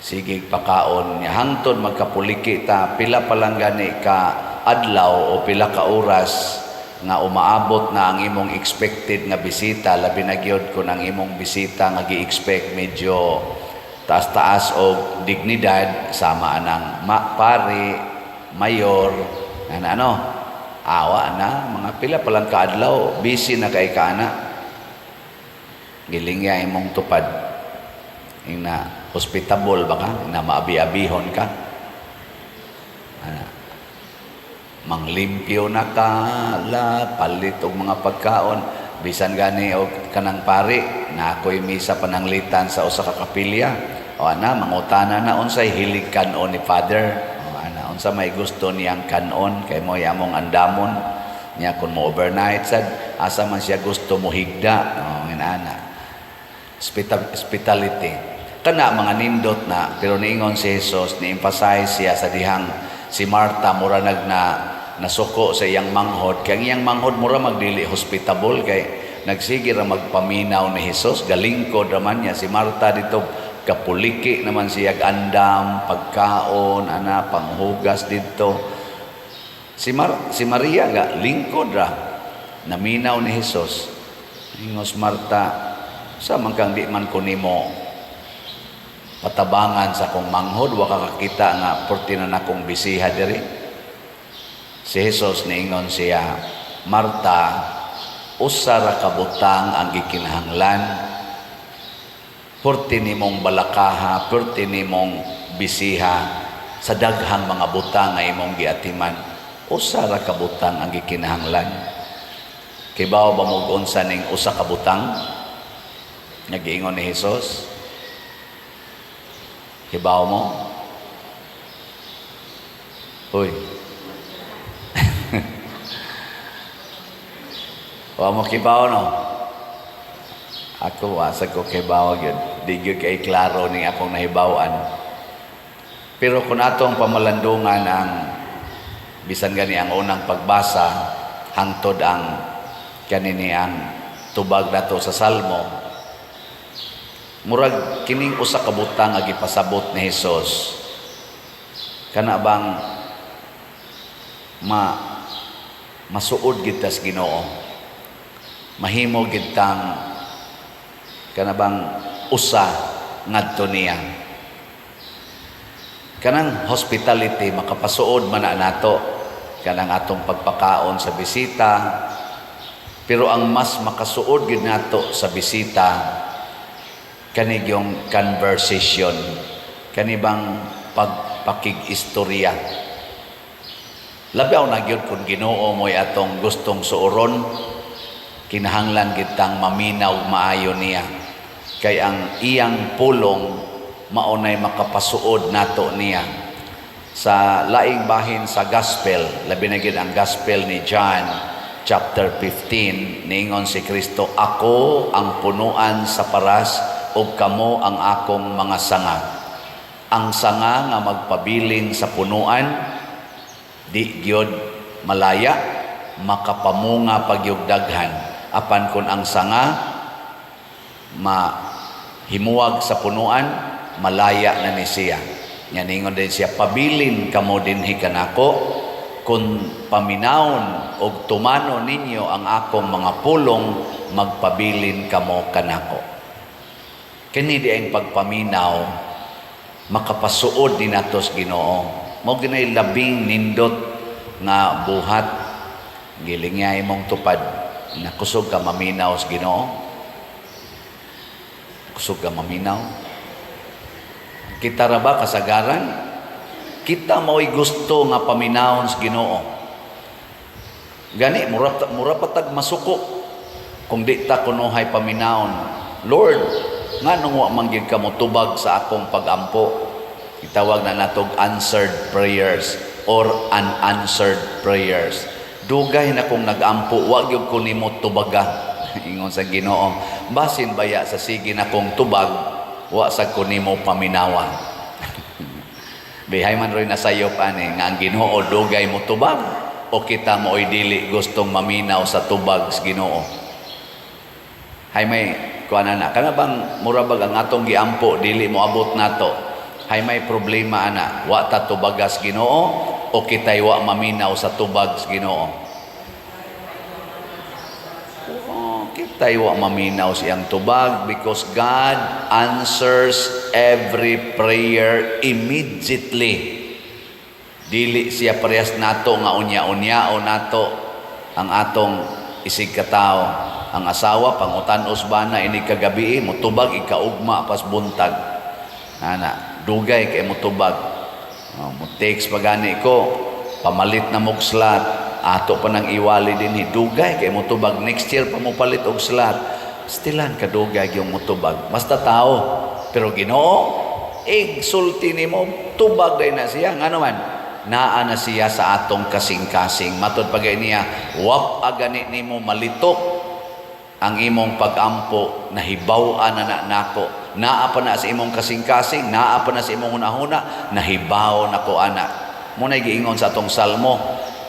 Sige pakaon niya hangtod magkapuliki ta pila pa lang gani ka adlaw o pila ka oras nga umaabot na ang imong expected nga bisita, labi na gyud kun ang imong bisita nga gi-expect medyo taas-taas o dignidad, sama anang pari, mayor, ano, awa na mga pila pa lang ka adlaw, busy na kay kana. Gilingya imong tupad ina hospitable ba ka? Na maabi-abihon ka? Manglimpyo na ka, palit og mga pagkaon. Bisan gani og kanang pari, na ako'y misa pananglitan sa usa ka kapilya. O ana, mangutana na unsay hilig kanon ni Father. O ana, unsa may gusto niyang kanon, kay mo yamong andamon. Niya kung mo overnight, sad, asa man siya gusto mo higda. O ana, hospitality. Kana mga nindot na, pero niingon si Jesus, ni-emphasize siya sa dihang si Marta mura nasuko sa iyang manghod. Kaya iyang manghod mura magdili hospitable kay nagsige ra magpaminaw ni Jesus. Galingkod raman niya si Marta dito, kapuliki naman siya andam, pagkaon, panghugas dito. Si Maria nga lingkod ra, naminaw ni Jesus. Ingos Marta, sa man kang di man kunimo patabangan sa kong manghod, wa kakakita nga porti na nakong bisiha diri. Si Jesus niingon siya, Marta, usa ra ka butang ang gikinahanglan, porti nimong balakaha, porti nimong bisiha sa daghang mga butang nga imong giatiman. Usa ra ka butang ang gikinahanglan. Kay bawo ba mo unsa ning usa ka butang? Nga giingon ni Jesus. Hibaw mo? Uy. Wa mo kibaw no? Ako asa ko kibaw yun. Di yun kay klaro ni akong nahibawan. Pero kung atong pamalandungan ang bisan gani ang unang pagbasa, hangtod ang kanini ang tubag nato sa Salmo, murag kining usa ka butang nga gipasabot ni Jesus, kana bang masuod gid tas Ginoo, mahimo gid tang kana bang usa ngadto niya. Kanang hospitality makapasuod man na nato kanang atong pagpakaon sa bisita, pero ang mas makasuod gid nato sa bisita kani yung conversation, kani bang pagpakig-istorya. Labaw na gyud kung Ginoo mo'y atong gustong suoron, kinahanglan kitang maminaw maayo niya. Kay ang iyang pulong maunay makapasuod nato niya. Sa laing bahin sa gospel, labi na gyud ang gospel ni John chapter 15, niingon si Kristo, ako ang punuan sa paras o kamo ang akong mga sanga. Ang sanga nga magpabilin sa punuan, di gyud malaya, makapamunga pagyug daghan. Apan kun ang sanga mahimuwag sa punuan, malaya na ni siya. Nya ningon din siya, pabilin kamo dinhi kanako, kung paminawon og tumano ninyo ang akong mga pulong, magpabilin kamo kanako. Kini di ang pagpaminaw, makapasuod din natos Ginoo. Mo ginay labing nindot nga buhat, gilingay mong tupad, na kusog ka maminaw sa Ginoo. Kusog ka maminaw. Kita ra ba kasagaran? Kita mo'y gusto nga paminawon sa Ginoo. Gani, mura patag masuko kung di ta kunuhay paminawon. Lord, nga nung wa manggid ka mo tubag sa akong pagampo. Itawag na natog answered prayers or unanswered prayers. Dugay na kung nagampo, wag yung kunimo tubaga. Ingon sa Ginoo, basin baya sa sige na kong tubag, wa sa kunimo paminawan. Bihay man rin nasayop ani nga ang Ginoo dugay mo tubag o kita mo oy dili gustong maminaw sa tubag sa Ginoo. Hay may kuana na kana bang murabag ang atong giampo dili mo abot nato. Hay may problema ana, wa ta tubagas Ginoo o kitay wa maminaw sa tubag sa Ginoo. Kitay wa maminaw siyang tubag because God answers every prayer immediately. Dili siya parehas nato nga unya-unya o nato ang atong isig katao. Ang asawa pangutan-os ba na ini kagabi mutubag ikaugma pas buntag. Ana, dugay kay mutubag. Mo text pagani ko, pamalit na mog slot, ato pa nang iwali din dugay kay mutubag next year pa mo palit og slot. Stilan ka dugay yung mutubag. Basta tao, pero Ginoo, sulti nimo tubag day na siya ngano man. Naa na siya sa atong kasing-kasing. Matod pagay niya, wap agani nimo malitok ang imong pagampo, nahibaw-an na nako. Naa pa na sa imong kasing-kasing, naa pa na sa imong hunahuna, nahibaw nako ana. Muna giingon sa atong salmo,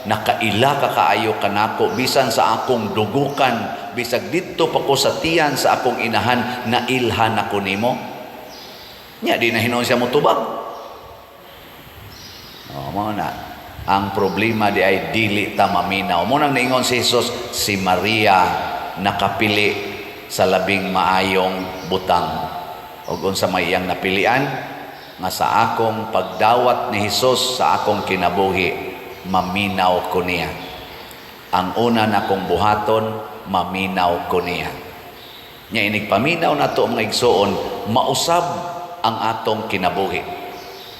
nakaila ka kaayo kanako bisan sa akong dugukan, bisag didto pa ko sa tiyan sa akong inahan, nailhan ako nimo. Nya di na hinuon siya motubag. Mo na ang problema di ay dili ta maminaw. Mo nang niingon si Jesus, si Maria nakapili sa labing maayong butang. Og unsa may iyang napilian nga sa akong pagdawat ni Jesus sa akong kinabuhi, maminaw ko niya. Ang una na kong buhaton, maminaw ko niya. Nya inig paminaw nato mga igsoon, mausab ang atong kinabuhi.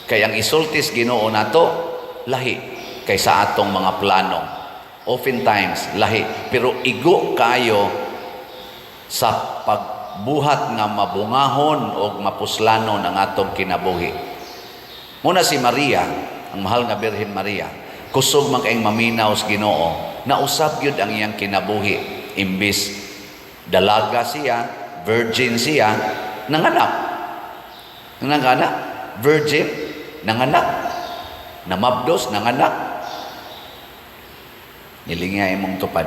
Kay ang isultis Ginoo nato lahi kaysa atong mga plano. Oftentimes lahi, pero igo kayo sa pagbuhat nga mabungahon o mapuslanon ang atong kinabuhi. Muna si Maria, ang mahal nga Birhen Maria, kusog man kayong maminaw sa Ginoo, nausab yun ang iyang kinabuhi. Imbis dalaga siya, virgin siya, nanganak. Nanganak, virgin, nanganak, namabdos, nanganak. Nilingay mong tupad.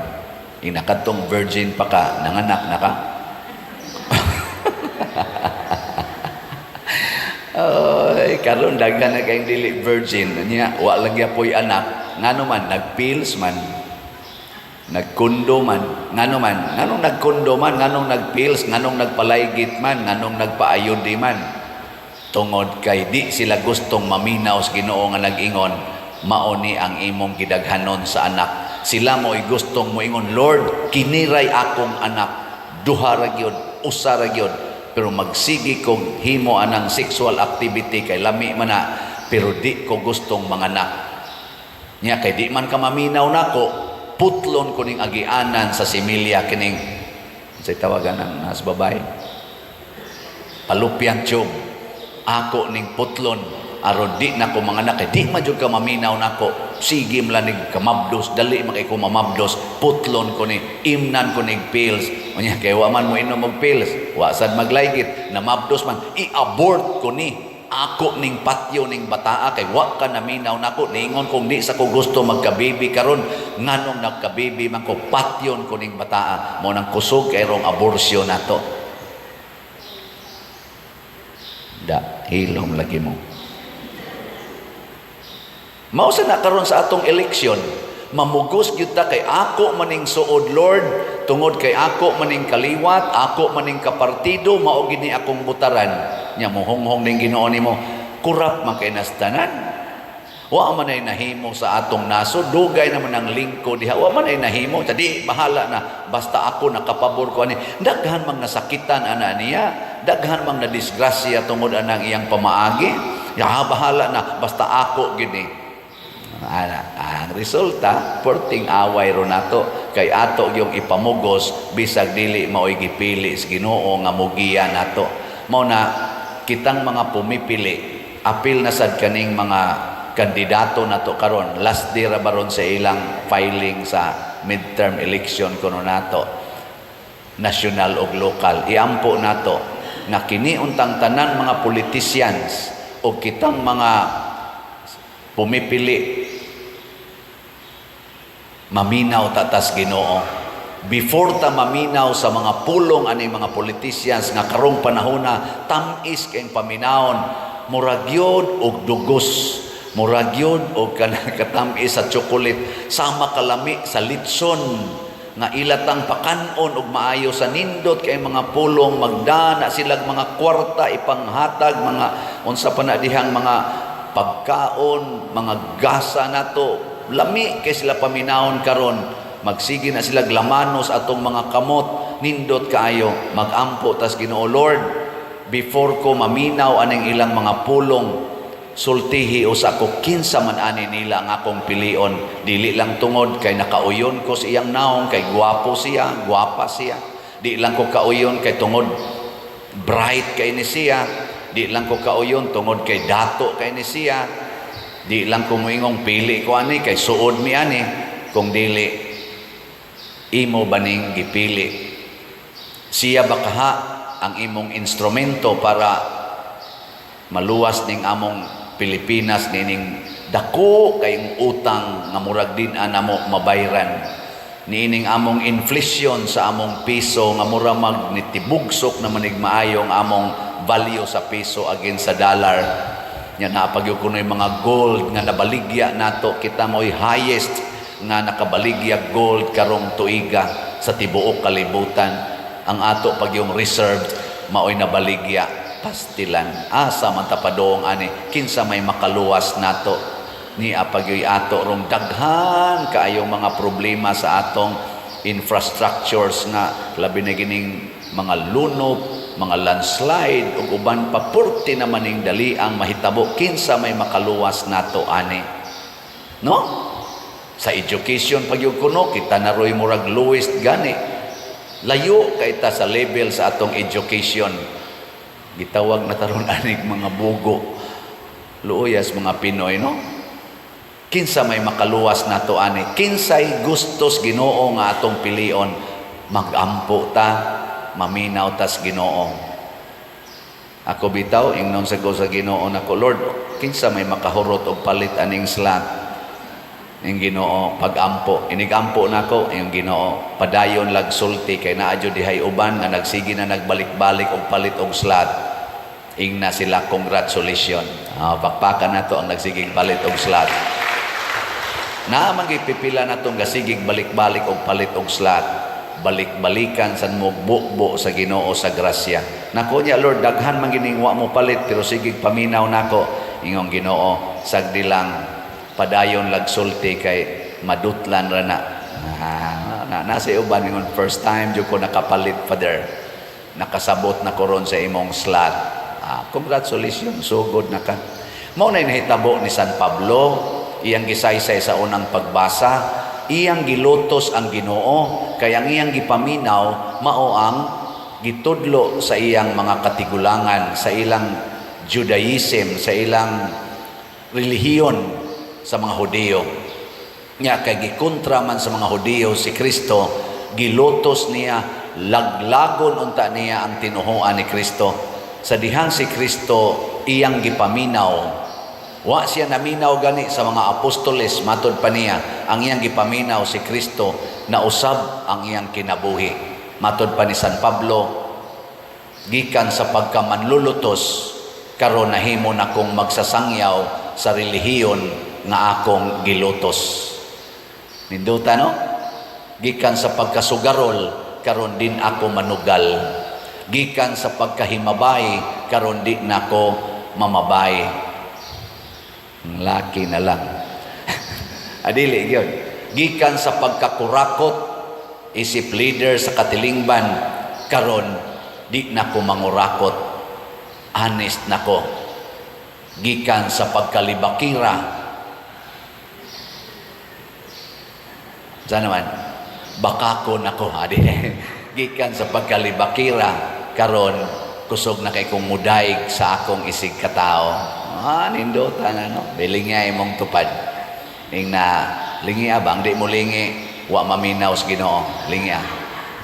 Inakatong virgin pa ka, nanganak na ka. Oy, karon daghan na kayong dili virgin. Nya, wa lang yapoy anak. Ngano man, nagpills man. Nagkundo man. Ngano man, nganong nagkundo man, nganong nagpills, nganong nagpalaygit man, nganong nagpaayudi man. Tungod kay di sila gustong maminaw sa Ginoo nga nag-ingon, mauni ang imong gidaghanon sa anak. Sila mo'y gustong moingon, Lord, kiniray akong anak, duha ra gyud, usa ra gyud, pero magsigi kong himo anang sexual activity kay lami man na, pero di ko gustong manganak. Nya kay di man ka maminaw nako, putlon ko ning agianan sa similya kining sa tawagan ng nas babae. Palupyan tiyog, ako ning putlon aron di na ko manganak kay di majud ka maminaw nako. Sige mlanig kamabdos, dali makay ko mamabdos, putlon ko ni, imnan ko ni pills. Unya kay wa man mo inom og pills, wa sad maglaygit, namabdos man, i-abort ko ni. Ako ning patyo ning bataa kay wa ka naminaw nako. Ningon kung di sa ko gusto magkabibi karon, nganong nagkabibi man ko, patyon ko ning bataa. Mo nang kusog kay rong abortion nato. hilom lagi mo. Mao sa nakaroon sa atong eleksyon, mamugos gyud ta kay ako maning suod, Lord, tungod kay ako maning kaliwat, ako maning kapartido, mao gini akong butaran. Nya mohonghong ning Ginoo nimo, kurap man kay nastanan. Wa man ay nahimo sa atong nasod, dugay naman ang lingkod diha. Wa man ay nahimo, tadi bahala na, basta ako nakapabor ko ani. Daghan mang nasakitan ana niya, daghan mang nadisgrasya tungod anang iyang pamaagi. Ya bahala na, basta ako gini. Ang resulta, perting away ro nato kay ato yung ipamugos bisag dili maoy gipili sa Ginoo nga mugiya nato. Mao na kitang mga pumipili, apil na sad kaning mga kandidato nato karon, last day ra baron sa ilang filing sa midterm election kuno nato, national ug local. Iampo nato nga kini untang tanan mga politicians o kitang mga pumipili, maminaw tatas Ginoo. Before ta maminaw sa mga pulong ani mga politicians nga karong panahona tamis kay paminawon, murag yun og dugos, murag yun og katamis sa chocolate, sama kalami sa litson nga ilatang pakanon og maayo sa nindot kay mga pulong, magdana silag mga kwarta ipanghatag mga unsa pa na dihang mga pagkaon, mga gasa nato, lami kay sila paminawon karon, magsige na sila glamanos atong mga kamot, nindot kaayo, magampo tas Ginoo, Lord, before ko maminaw aning ilang mga pulong, sultihi usa ko kinsa man ani nila ang akong pilion, dili lang tungod kay nakauyon ko sa iyang naong, kay gwapo siya, gwapa siya, di lang ko kauyon kay tungod bright kay ni siya, di lang ko kauyon tungod kay dato kay ni siya, di lang ko moingong pili ko ani kay suod mi ani, kung dili imo baning gipili. Siya bakaha ang imong instrumento para maluwas ning among Pilipinas nining dako kayong utang nga murag din anamo mabayran, niining among inflation sa among piso nga mura magnitibugsok na manig maayong among value sa piso against sa dollar. Nya napagyo kuno yung mga gold nga nabaligya nato, kita mo'y highest nga nakabaligya gold karong tuiga sa tibuok kalibutan. Ang ato pag yung reserved maoy nabaligya pastilan. Asa man tapadong ani kinsa may makaluwas nato ni apagyoy ato rong daghan kaayong mga problema sa atong infrastructures nga labi na gining mga lunop, mga landslide ug uban pa, purti naman ning dali ang mahitabo kinsa may makaluwas nato ani, no? Sa education pag yung kuno kita naroy murag lowest gani, layo kay ta sa level sa atong education. Gitawag na taron anig mga bugo luuyas mga Pinoy, no? Kinsa may makaluwas nato ani, kinsay gustos Ginoo nga atong pilion, magampo ta, maminaw tas Ginoo. Ako bitaw ingnon sa Ginoo nako, Lord, kinsa may makahurot og palit aning slot ning Ginoo, pagampo inigampo nako ing Ginoo, padayon lag sulti kay naa jud dihay uban nga nagsige na nagbalik-balik og palit og slot, ing na sila congratulations. Pakpakan nato ang nagsigig palit og slot. Na magipipila natong gasigig balik-balik og palit og slot, balik-balikan sa mo bukbo sa Ginoo sa grasya. Nako niya, Lord, daghan man gining wa mo palit pero sigig paminaw nako ingong Ginoo, sagdi lang padayon lag sulti kay madutlan ra na. Nasa uban ingon first time jud ko nakapalit, Father, nakasabot na ko ron sa imong slot. Congratulations, so good na ka. Mao na nahitabo ni San Pablo, iyang gisaysay sa unang pagbasa, iyang gilutos ang Ginoo kay ang iyang gipaminaw mao ang gitudlo sa iyang mga katigulangan, sa ilang Judaism, sa ilang relihiyon sa mga Hudiyo. Nya kay gikontra man sa mga Hudiyo si Kristo, gilutos niya, laglagon unta niya ang tinuhoan ni Kristo. Sa dihang si Kristo iyang gipaminaw, wa siya naminaw gani sa mga apostoles, matod pa niya ang iyang gipaminaw si Kristo na usab ang iyang kinabuhi. Matod pa ni San Pablo, gikan sa pagkamanlulutos karon nahimo na kong magsasangyaw sa relihiyon nga akong gilutos. Ninduta no? Gikan sa pagkasugarol, karon din ako manugal. Gikan sa pagkahimabay, karon di na ako mamabay. Laki na lang. Adili yun. Gikan sa pagkakurakot, isip leader sa katilingban, karon di na ko mangurakot. Honest na ko. Gikan sa pagkalibakira. Saan naman? Bakako na ko. Gikan sa pagkalibakira, karon kusog na kay kong mudaig sa akong isig katao. Nindota na no. Bilingi imong tupad. Ing na lingi abang di mo lingi wa maminaw sa Ginoo. Lingi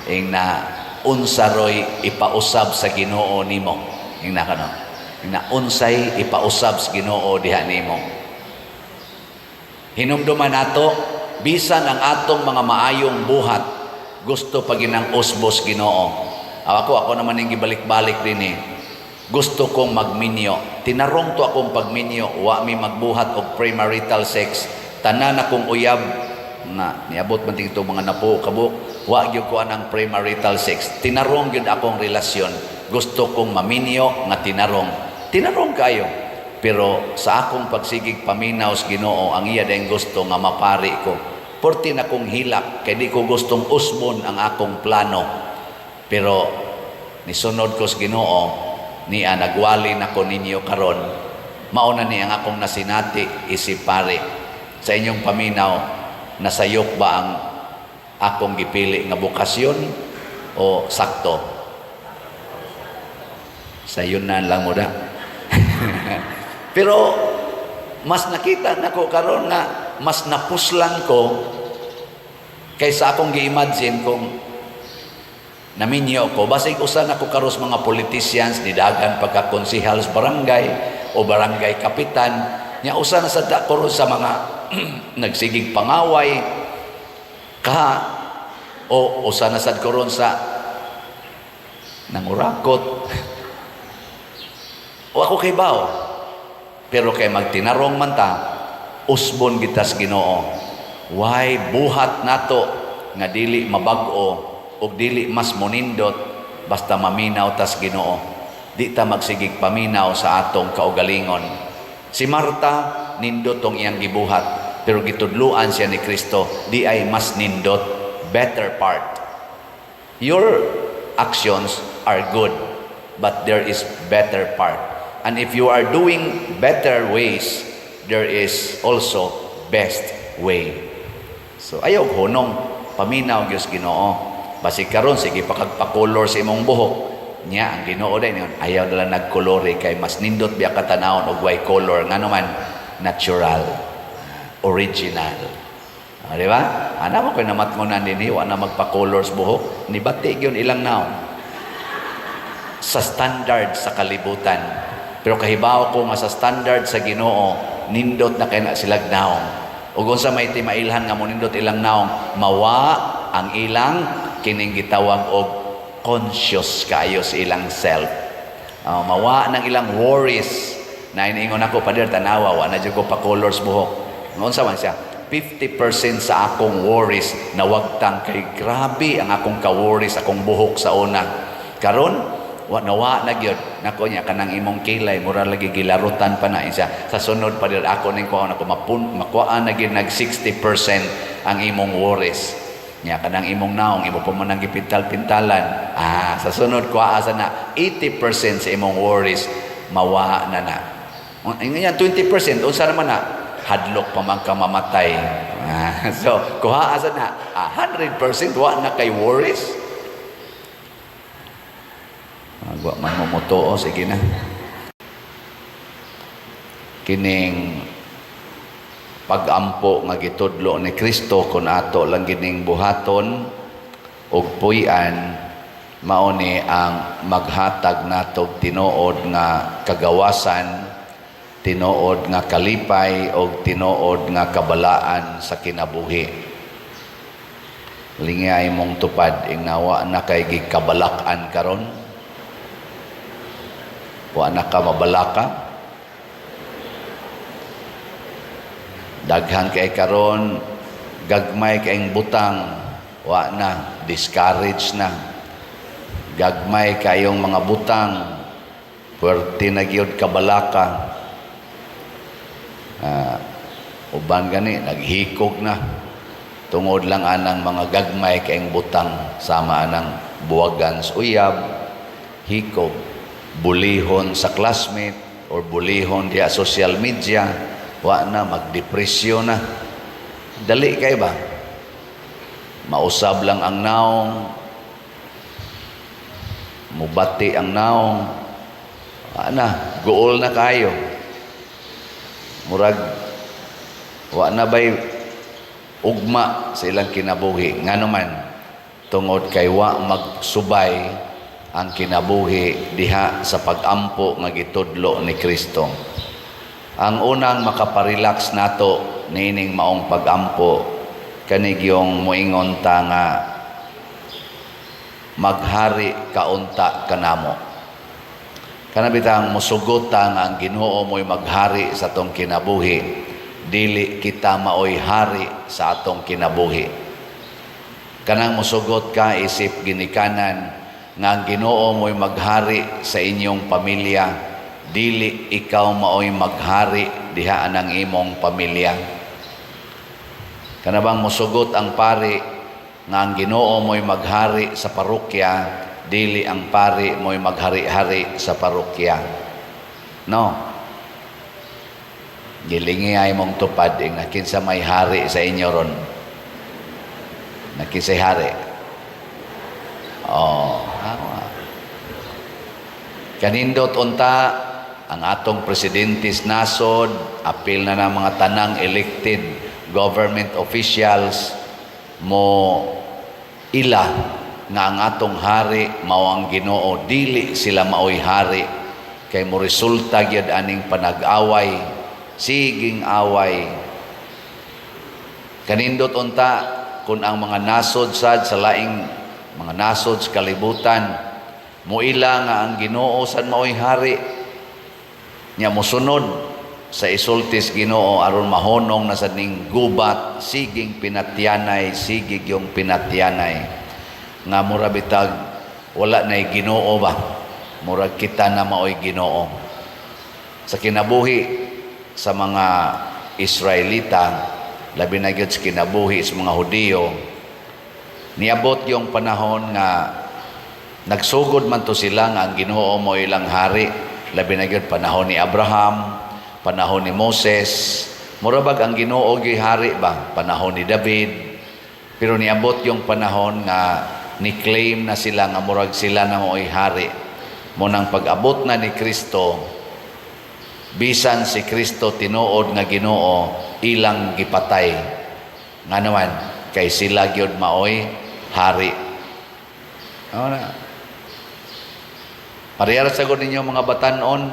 ing na unsaroy ipausab sa Ginoo nimo. Ing na kano. Ing na unsay ipausab sa Ginoo diha nimo. Hinumduman nato bisan ang atong mga maayong buhat gusto pa ginang usbos Ginoo. Ako naman yung gibalik-balik din Gusto kong magminyo. Tinarong to akong pagminyo, wa mi magbuhat og premarital sex. Tanan akong uyab na niabot man tingto mga napo kabuk, wa gyud ko anang premarital sex. Tinarong gyud akong relasyon. Gusto kong maminyo nga tinarong. Tinarong kayo. Pero sa akong pagsigig paminaw sa Ginoo, ang iya dayong gusto nga mapari ko. Porti na kong hilak, kay di ko gustong usbon ang akong plano. Pero nisunod ko sa Ginoo, niya nagwali na ko ninyo karon. Mauna ni ang akong nasinati isip pare. Sa inyong paminaw, nasayok ba ang akong gipili nga bukasyon o sakto? Sayon na lang mo da. Pero mas nakita nako karon nga mas napuslan ko kaysa akong gi-imagine kung naminyo ko. Basig usan ako karos mga politicians nidagan pagkakonsihal sa barangay o barangay kapitan. Nya usa na sa karon sa mga nagsigig pangaway o usa na sad karon sa nangurakot. O ako kay bao. Pero kay magtinarong man ta, usbon gitas Ginoo. Why buhat nato nga dili mabag-o o dili mas monindot basta maminaw tas Ginoo. Di ta magsigig paminaw sa atong kaugalingon. Si Marta nindot tong iyang gibuhat, pero gitudluan siya ni Kristo, di ay mas nindot, better part. Your actions are good, but there is better part. And if you are doing better ways, there is also best way. So ayaw hunong paminaw Diyos Ginoo. Basi karon sige pakagpa-color sa imong buhok. Nya ang Ginoo din yun. Ayaw nila nagkolore kay mas nindot biya katanawon og way color ngano man natural, original. Di ba? Ana mo koy namatngonan dinhi wa na magpa-color sa buhok. Nibati gyud ilang naon. Sa standard sa kalibutan. Pero kahibaw ko nga sa standard sa Ginoo, nindot na kay na silag naong. Ug unsa may timailhan nga mo nindot ilang naong, mawa ang ilang kining gitawag og conscious kayo sa ilang self. Mawa ng ilang worries. Na iniingon ako, pader tanawa, wa na dyan ko pa colors buhok. Unsa man siya? 50% sa akong worries na wagtang kay grabe ang akong ka-worries, akong buhok sa una. Karon nawa na gyud nako nya kanang imong kilay mura lagi gilarutan pa na isa sa sunod pa dir ako ning kuha nako makuha na gyud nag 60% ang imong worries nya kanang imong naong imo pa man gipintal-pintalan sa sunod kuha asa na 80% sa imong worries mawa na ingon 20% unsa naman na hadlok pa man ka mamatay so kuha asa na 100% wa na kay worries. Agwa man mo motoo, sige na. Kining pag-ampo nga gitudlo ni Kristo kun ato lang gining buhaton ug puy-an mao ni ang maghatag natog tinuod nga kagawasan, tinuod nga kalipay ug tinuod nga kabalaan sa kinabuhi. Lingay mong tupad ing nawa na kay gikabalak-an karon. Wa na ka mabalaka. Daghan kay karon, gagmay kayong butang, wa na, discourage na. Gagmay kayong mga butang, puwerte na gyud kabalaka. Uban gani, naghikog na. Tungod lang anang mga gagmay kayong butang, sama anang buwagan sa uyab, hikog, bulihon sa classmate, or bulihon diya social media, wa na, magdepresyon na. Dali kay ba? Mausab lang ang naong, mubati ang naong, wa na, gool na kayo. Murag, wa na ba'y ugma sa ilang kinabuhi. Nga naman, tungod kay wa magsubay ang kinabuhi diha sa pag-ampo nga gitudlo ni Kristo. Ang unang makaparelax nato nining maong pag-ampo, kanig yung muingon ta nga maghari kaunta kanamo. Kanabitang musugot ta nga ang Ginoo mo'y maghari sa atong kinabuhi, dili kita maoy hari sa atong kinabuhi. Kanang musugot ka isip ginikanan nga ang Ginoo mo'y maghari sa inyong pamilya, dili ikaw maoy maghari diha anang imong pamilya. Kanabang musugot ang pari nga ang Ginoo mo'y maghari sa parokya, dili ang pari mo'y maghari-hari sa parokya. No. Gilingi ay mong tupad ing nakinsa may hari sa inyo ron. Nakinsay hari. Kanindot unta ang atong presidentes nasod, apil na ng mga tanang elected government officials mo ila nga ang atong hari mao ang Ginoo, dili sila maoy hari, kay mo resulta gyud aning panag-away, siging away. Kanindot unta kun ang mga nasod sad sa laing mga nasod sa kalibutan mo ila nga ang Ginoo sad maoy hari, nya mosunod sa isultis Ginoo aron mahonong na sad ning gubat, siging pinatyanay, sigig yung pinatyanay. Nga mura bitag wala na'y Ginoo ba, murag kita na maoy Ginoo. Sa kinabuhi sa mga Israelita, labi na gyud sa kinabuhi sa mga Hudiyo, niabot yung panahon nga nagsugod man to sila nga ang Ginoo mo ilang hari, labi na gyud panahon ni Abraham, panahon ni Moses, murabag ang Ginoo gyud hari ba, panahon ni David. Pero niabot yung panahon nga ni-claim na sila nga murag sila na mo'y hari. Munang pag-abot na ni Kristo, bisan si Kristo tinuod nga Ginoo, ilang gipatay. Nga naman, kay sila gyud maoy hari. Ano na? Parehara sa ninyo mga batanon,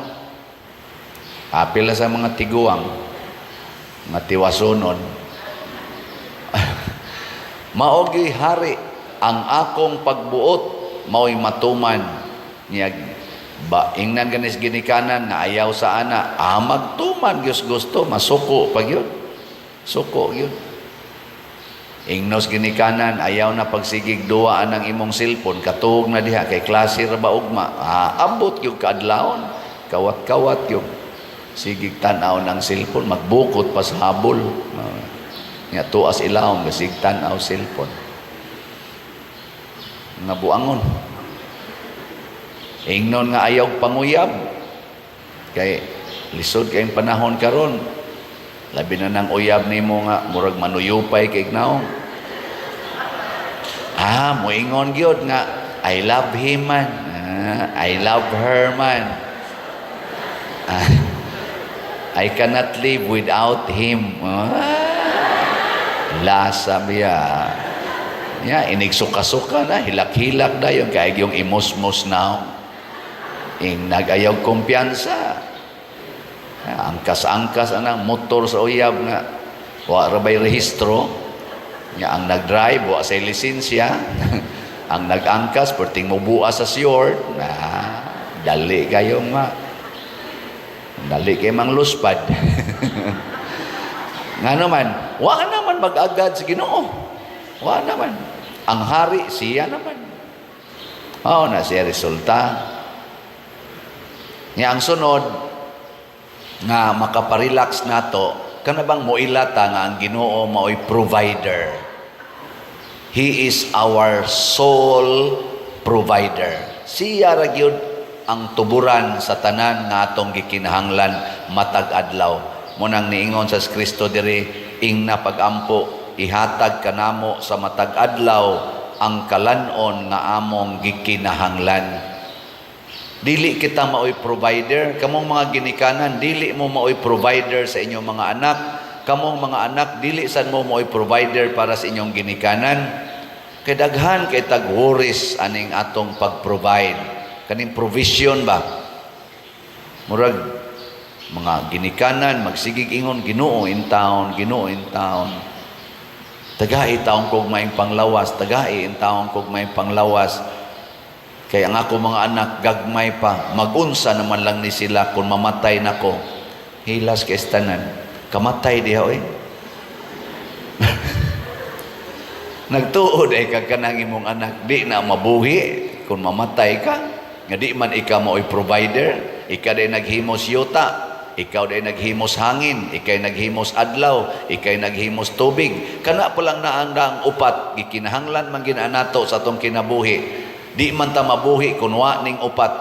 apil sa mga tiguang, mga tiwasonon, maogi hari, ang akong pagbuot mao'y matuman niya ba ingnan ganis ginikanan nga ayaw sa ana, magtuman gyud gusto, masuko pag yun, suko yun. Ingnos ginikanan ayaw na pagsigig duwaan ang imong cellphone, katuog na diha kay klase ra ba ugma, abot yung kaadlawon, kawat-kawat yung sigig tanaw ng cellphone, magbukot pa sa habol, nga tuas ilawom gasig tanaw cellphone. Nabuangon. Ingnon nga ayaw panguyab. Kay lisod kayong panahon karon. Labi na nang uyab nimo nga murag manuyupay kay naong. Moingon gyud nga I love him man. I love her man. I cannot live without him. Lasa biya. Inigsuka-suka na, hilak-hilak na yung kaya yung imos-mos na nag-ayaw kumpiyansa. Angkas-angkas anang motor sa uyab nga wa rabay rehistro nga ang nag-drive wa sa lisensya ang nag-angkas perting mo buas sa short na dali kayo nga Dali kay mang luspad. Nga naman, wa naman mag-agad sa Ginoo. Wa naman. Ang hari, siya naman. Na siya resulta. Nga ang sunod, nga makaparelax nato, kanabang moilata nga ang Ginoo mao'y provider. He is our sole provider. Siya ra gyud ang tuburan sa tanan nga atong gikinahanglan matag adlaw. Munang niingon sa Kristo diri, ing na pagampo ihatag kanamo sa matag adlaw ang kalanon nga among gikinahanglan. Dili kita mao'y provider, kamong mga ginikanan, dili mo mao'y provider sa inyong mga anak. Kamong mga anak, dili sad mo mao'y provider para sa inyong ginikanan. Kay daghan kay tag-worries aning atong pag-provide. Kaning provision ba? Murag mga ginikanan, magsigig ingon, Ginoo in town, Ginoo in town. Tagai taong kog maing panglawas, tagai in taong kog maing panglawas. Kaya ang ako mga anak, gagmay pa, magunsa naman lang ni sila kung mamatay na ko. Hilas kay tanan, kamatay diha oy. Nagtuod ay kagkanang imong anak, di na mabuhi kung mamatay ka. Nga di man ikaw mo'y provider, ikaw day naghimos yuta, ikaw day naghimos hangin, ikaw naghimos adlaw, ikaw naghimos tubig. Kana pa lang na ang upat, gikinahanglan man ginanato sa atong kinabuhi. Di man ta mabuhi kun wa ning upat.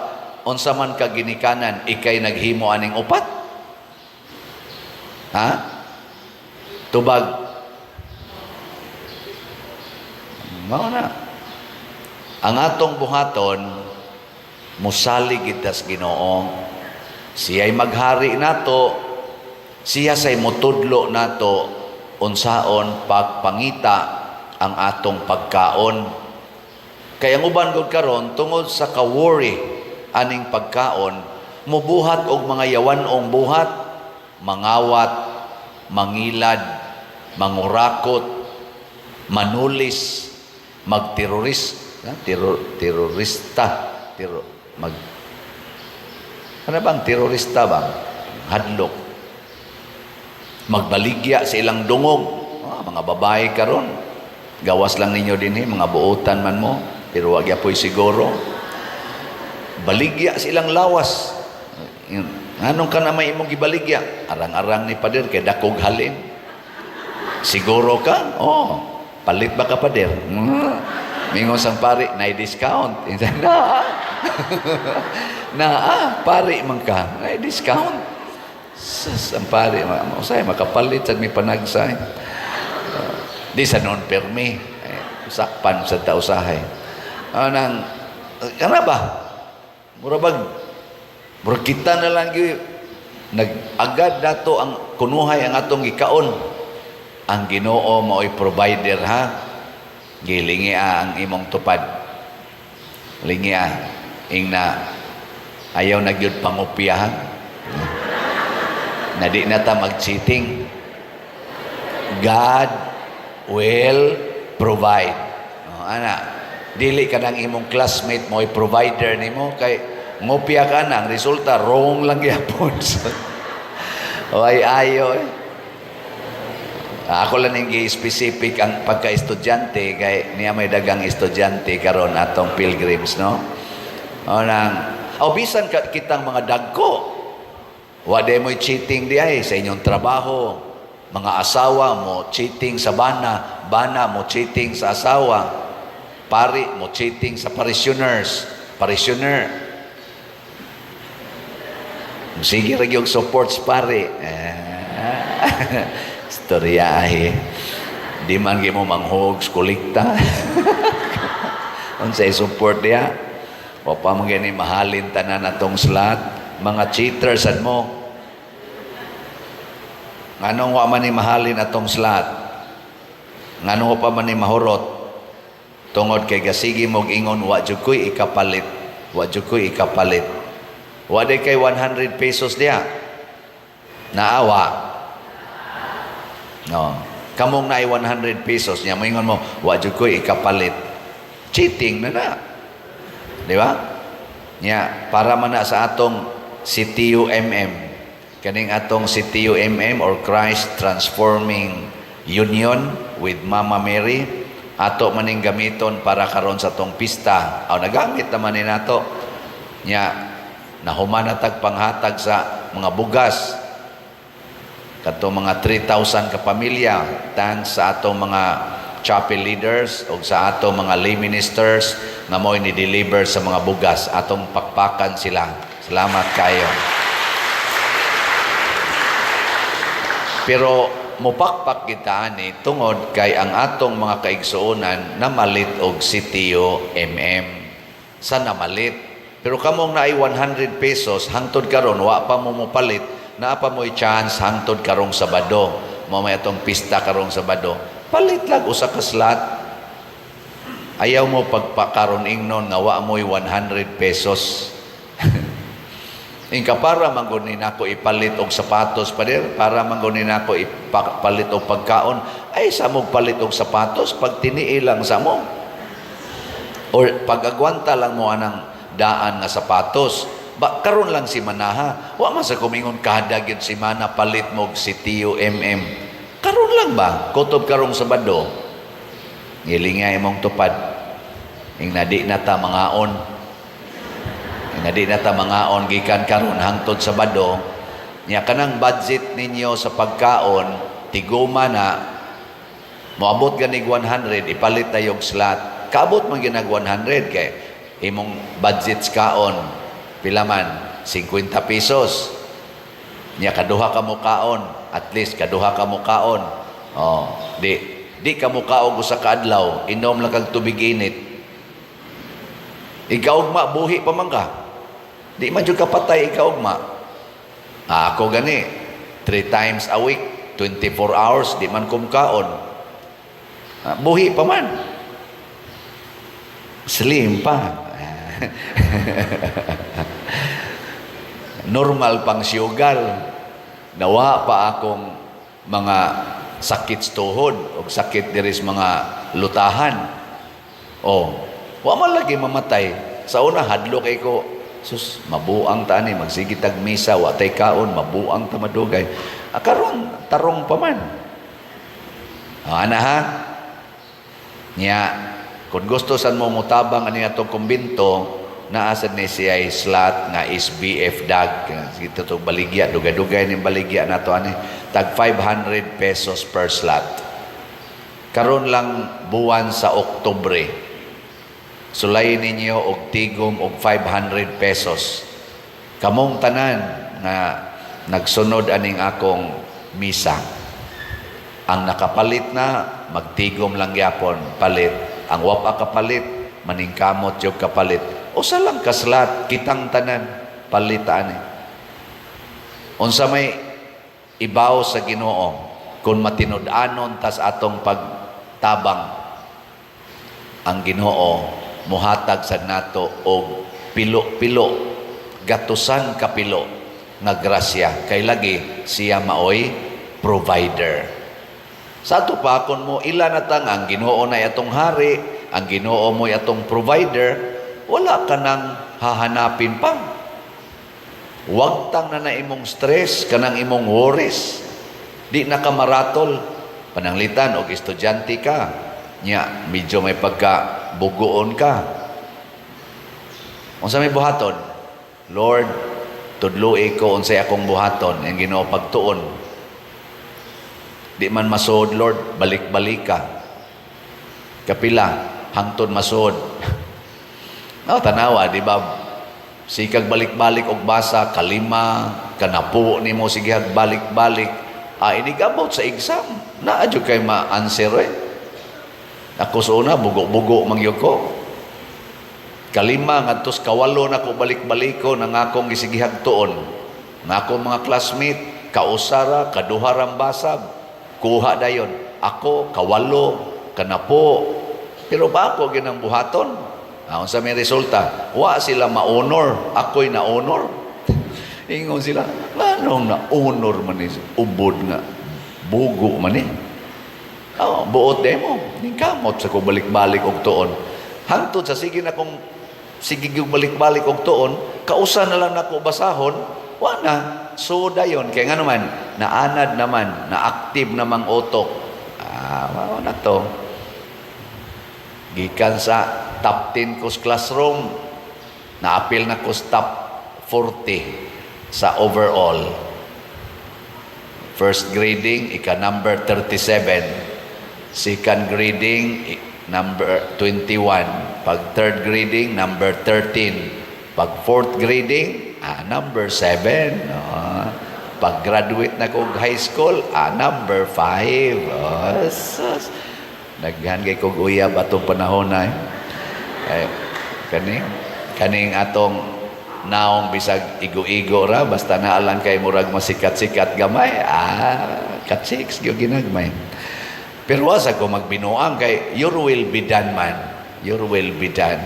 Unsa man ka ginikanan, ikaw naghimo aning upat? Ha? Tubag. Mao na. Ang atong buhaton, musalig itas Ginoo. Siya'y maghari nato, siya say mutudlo nato unsaon pagpangita ang atong pagkaon. Kaya ang uban gud karon tungod sa ka-worry aning pagkaon, mubuhat og mga yawanong buhat, mangawat, mangilad, mangurakot, manulis, magterorista, ano bang terorista ba? Hadlok. Magbaligya sa ilang dungog. Mga babae karon. Gawas lang ninyo din mga buotan man mo. Pero wag yapoy siguro. Baligya sa ilang lawas. Anong ka na may imong gibaligya? Arang-arang ni pader kay dakog halin. Siguro ka? Palit ba ka pader? Mingon sang pari, na-discount. Pari man ka, na-discount. Ang pari, usay, makapalit sa may panagsay. Di sa non-permi. Sakpan sa tausahay. Ano ba? Murabag, kita na lang yun. Nag-agad dato ang kunuhay ang atong gikaon. Ang Ginoo mao'y provider, ha? Gilingi ang imong tupad. Lingi ing na ayaw na gyud pangupyahan. Na di na ta mag-cheating. God will provide. Dili ka ng imong classmate mo provider nimo kay ngopya ka na, ang resulta wrong lang gyapon. Ay ayo Ako lang yung specific ang pagka-estudyante kay niya may dagang estudyante karon atong pilgrims, no? Bisan kitang mga dagko. Wa day mo cheating di ay sa inyong trabaho. Mga asawa mo cheating sa bana, bana mo cheating sa asawa, pari mo cheating sa parishioner. Sige ra gyud supports pare. Istorya di man mo manghog kolekta. Unsay support dia? O pa man gani mahalin tanan atong slot, mga cheaters sad mo. Nganong wa man ni mahalin atong slot? Nganong pa man ni mahurot? Tungod kay gasigi mog ingon wa jud koy ikapalit. Wa jud koy ikapalit. Wa day kay 100 pesos dia. Naawa. No. Kamong naay 100 pesos niya, moingon mo, wa jud koy ikapalit. Cheating na. Di ba? Nya, para man na sa atong CTUMM, kaning atong CTUMM or Christ Transforming Union with Mama Mary, ato maning gamiton para karon sa tong pista. Aw nagamit naman ni nato. Nya nahumanatag panghatag sa mga bugas kadto mga 3,000 ka pamilya thanks sa atong mga chapel leaders o sa atong mga lay ministers nga mo'y ni-deliver sa mga bugas. Atong pakpakan sila. Salamat kayo. Pero mupakpak kita ni tungod kay ang atong mga kaigsuonan na malit og CTUMM. Sa namalit. Pero kamong naay 100 pesos hangtod karon wa pa mo mopalit, naa pa mo'y chance hangtod karong Sabado. Mo may atong pista karong Sabado. Palit lang usa ka slot. Ayaw mo pagpakaron ingnon nga wa mo'y 100 pesos. Ingka para manggunin ako ipalit og sapatos para manggunin ako ipalit og pagkaon, ay sa mo palit og sapatos pag tinii lang sa mo. Or pag-agwanta lang mo anang daan nga sapatos. Ba karon lang si manaha. Wa man sa kumingon kada gyud si mana palit mo og CTUMM. Karon lang ba? Kutob karong Sabado. Ngilingay imong tupad. Ing nadi na ta mangaon. Nadi na ta mangaon gikan karon hangtod Sabado. Nya kanang budget ninyo sa pagkaon tiguma na moabot ganig 100 ipalit tayong slot. Kaabot man ginag 100 kay imong budget kaon pila man 50 pesos. Nya kaduha ka mo kaon, at least kaduha ka mo kaon. Oh, di ka mo kaog usa ka adlaw, inom lang kag tubig init. Ikaw ugma buhi pa man ka. Di man jud ka patay ikaw ugma. Ako gani 3 times a week, 24 hours di man kumkaon. Buhi pa man. Slim pa. Normal pang sugar. Nawa pa akong mga sakit sa tuhod o sakit diris mga lutahan. Wa man lagi mamatay. Sa una hadlo kay ko, sus, mabuang ta ni magsigit tag misa wa tay kaon, mabuang ta madugay. Karon tarong pa man. Ana ha? Nya kung gusto san mo mutabang ani atong kumbinto, naa sad ni siya slot nga SBF dag. Sige to baligya, dugay-dugay ning baligya nato ani tag 500 pesos per slot. Karon lang buwan sa Oktubre. Sulay ninyo og tigom og 500 pesos. Kamong tanan nga nagsunod aning akong misa. Ang nakapalit na magtigom lang gyapon palit. Ang wapa kapalit maningkamot yung kapalit. Usa lang kaslat kitang tanan palitaan ni. Unsa may ibaw sa Ginoo kung matinud-anon tas atong pagtabang ang Ginoo muhatag sad nato og pilo-pilo gatusan ka pilo nga grasya kay lagi siya maoy provider. Sa ato pa kon mo ila na tang ang Ginoo na atong hari, ang Ginoo mo atong provider, wala ka nang hahanapin pa. Wag tang na imong stress kanang imong worries. Di na ka maratol pananglitan og estudyante ka. Nya medyo may pagka bugoon ka. Unsa may buhaton? Lord, tudloi ko unsay akong buhaton, ang Ginoo pagtuon. Di man masod, Lord, balik-balik ka. Kapila, hangtod masod. Tanawa, di ba? Sikag balik-balik og basa, kalima, kanapo nimo sige balik-balik. Inigabot sa exam. Naadyo kay ma-answer eh. Ako sa una, bugo-bugo mangyog ko. Kalima, ngadtos kawalo na ko balik-balik ko nang akong isigihag tuon. Nga akong mga classmate, kausara, kaduharang basag, kuha dayon. Ako, kawalo, kanapo. Pero ba ako ginang buhaton? Unsa may resulta? Wa sila ma-honor, ako'y na-honor. Ingon sila, anong na-honor man ni ubod nga, bugo man eh. Buot demo, ningkamot sa ko balik-balik og tuon. Hangtod sa sige na kong sige balik-balik og tuon, kausa na lang nako basahon, Wala, soda yon. Kaya nga naman, naanad naman, na-active namang utok. Wala to. Gikan sa top 10 ko sa classroom, na-appeal na ko sa top 40 sa overall. First grading, number 37. Second grading, number 21. Pag third grading, number 13. Pag fourth grading, number 7. Pag graduate na kong high school, number 5. Naghan kay kong uyab atong panahon na. Kaning atong naong bisag igo-igo ra, basta naalang kay murag masikat-sikat gamay, katsiks, yung ginagmay. Pero wasa ko magbinuang kay your will be done man. Your will be done.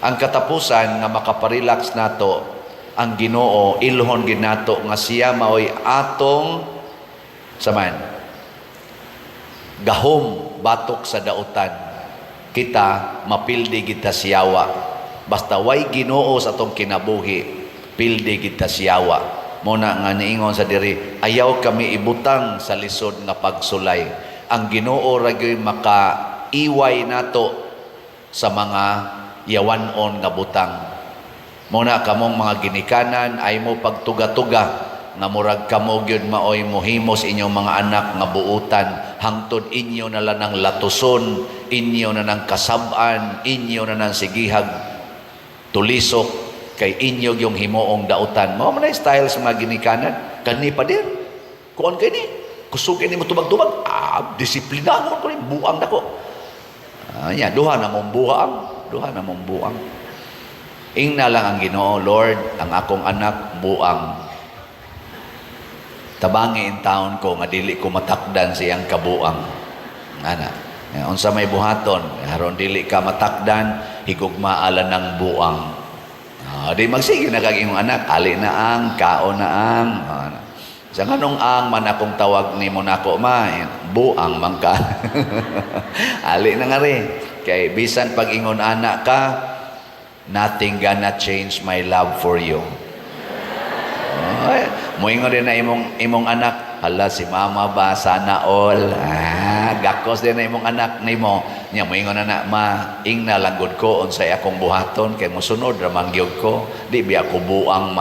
Ang katapusan nga makaparelax nato ang Ginoo ilhon ginato nga siya maoy atong saman gahom batok sa dautan. Kita mapildi kita siyawa. Basta way Ginoo sa atong kinabuhi, pildi kita siyawa. Muna nga niingon sa diri, ayaw kami ibutang sa lisod nga pagsulay. Ang Ginoo ra gyud makaiway nato sa mga yawanon nga butang. Muna kamong mga ginikanan ay mo pagtuga-tuga nga murag kamo gyud maoy mohimos inyong mga anak nga buutan hangtod inyo na lang ng latuson, inyo na ng kasab-an, inyo na ng sigihag tulisok kay inyo yung himuong dautan. Mao man style sa mga ginikanan. Kani pa din. Kuan kay ni. Kusog ini mo tubag-tubag. Disiplinado ko ni buang nako. Duha na mong buang. Duha na mong buang. Ingna lang ang Ginoo, Lord, ang akong anak buang. Tabangi in taon ko nga dili ko matakdan siyang kabuang. Unsa may buhaton, haron dili ka matakdan, higugma ala ng buang. Di magsige na kaging anak, ali na ang, kao na ang. Sa kanong ang man akong tawag ni mo nako buang man ka. Ali na nga rin. Kay bisan pag ingon anak ka, nothing gonna change my love for you. Moingon din na imong anak, hala si mama ba sana all. Gakos din na imong anak nimo. Nya moingon na ingna lang gud ko unsay akong buhaton kay mosunod ra man gyud ko. Di biya ko buang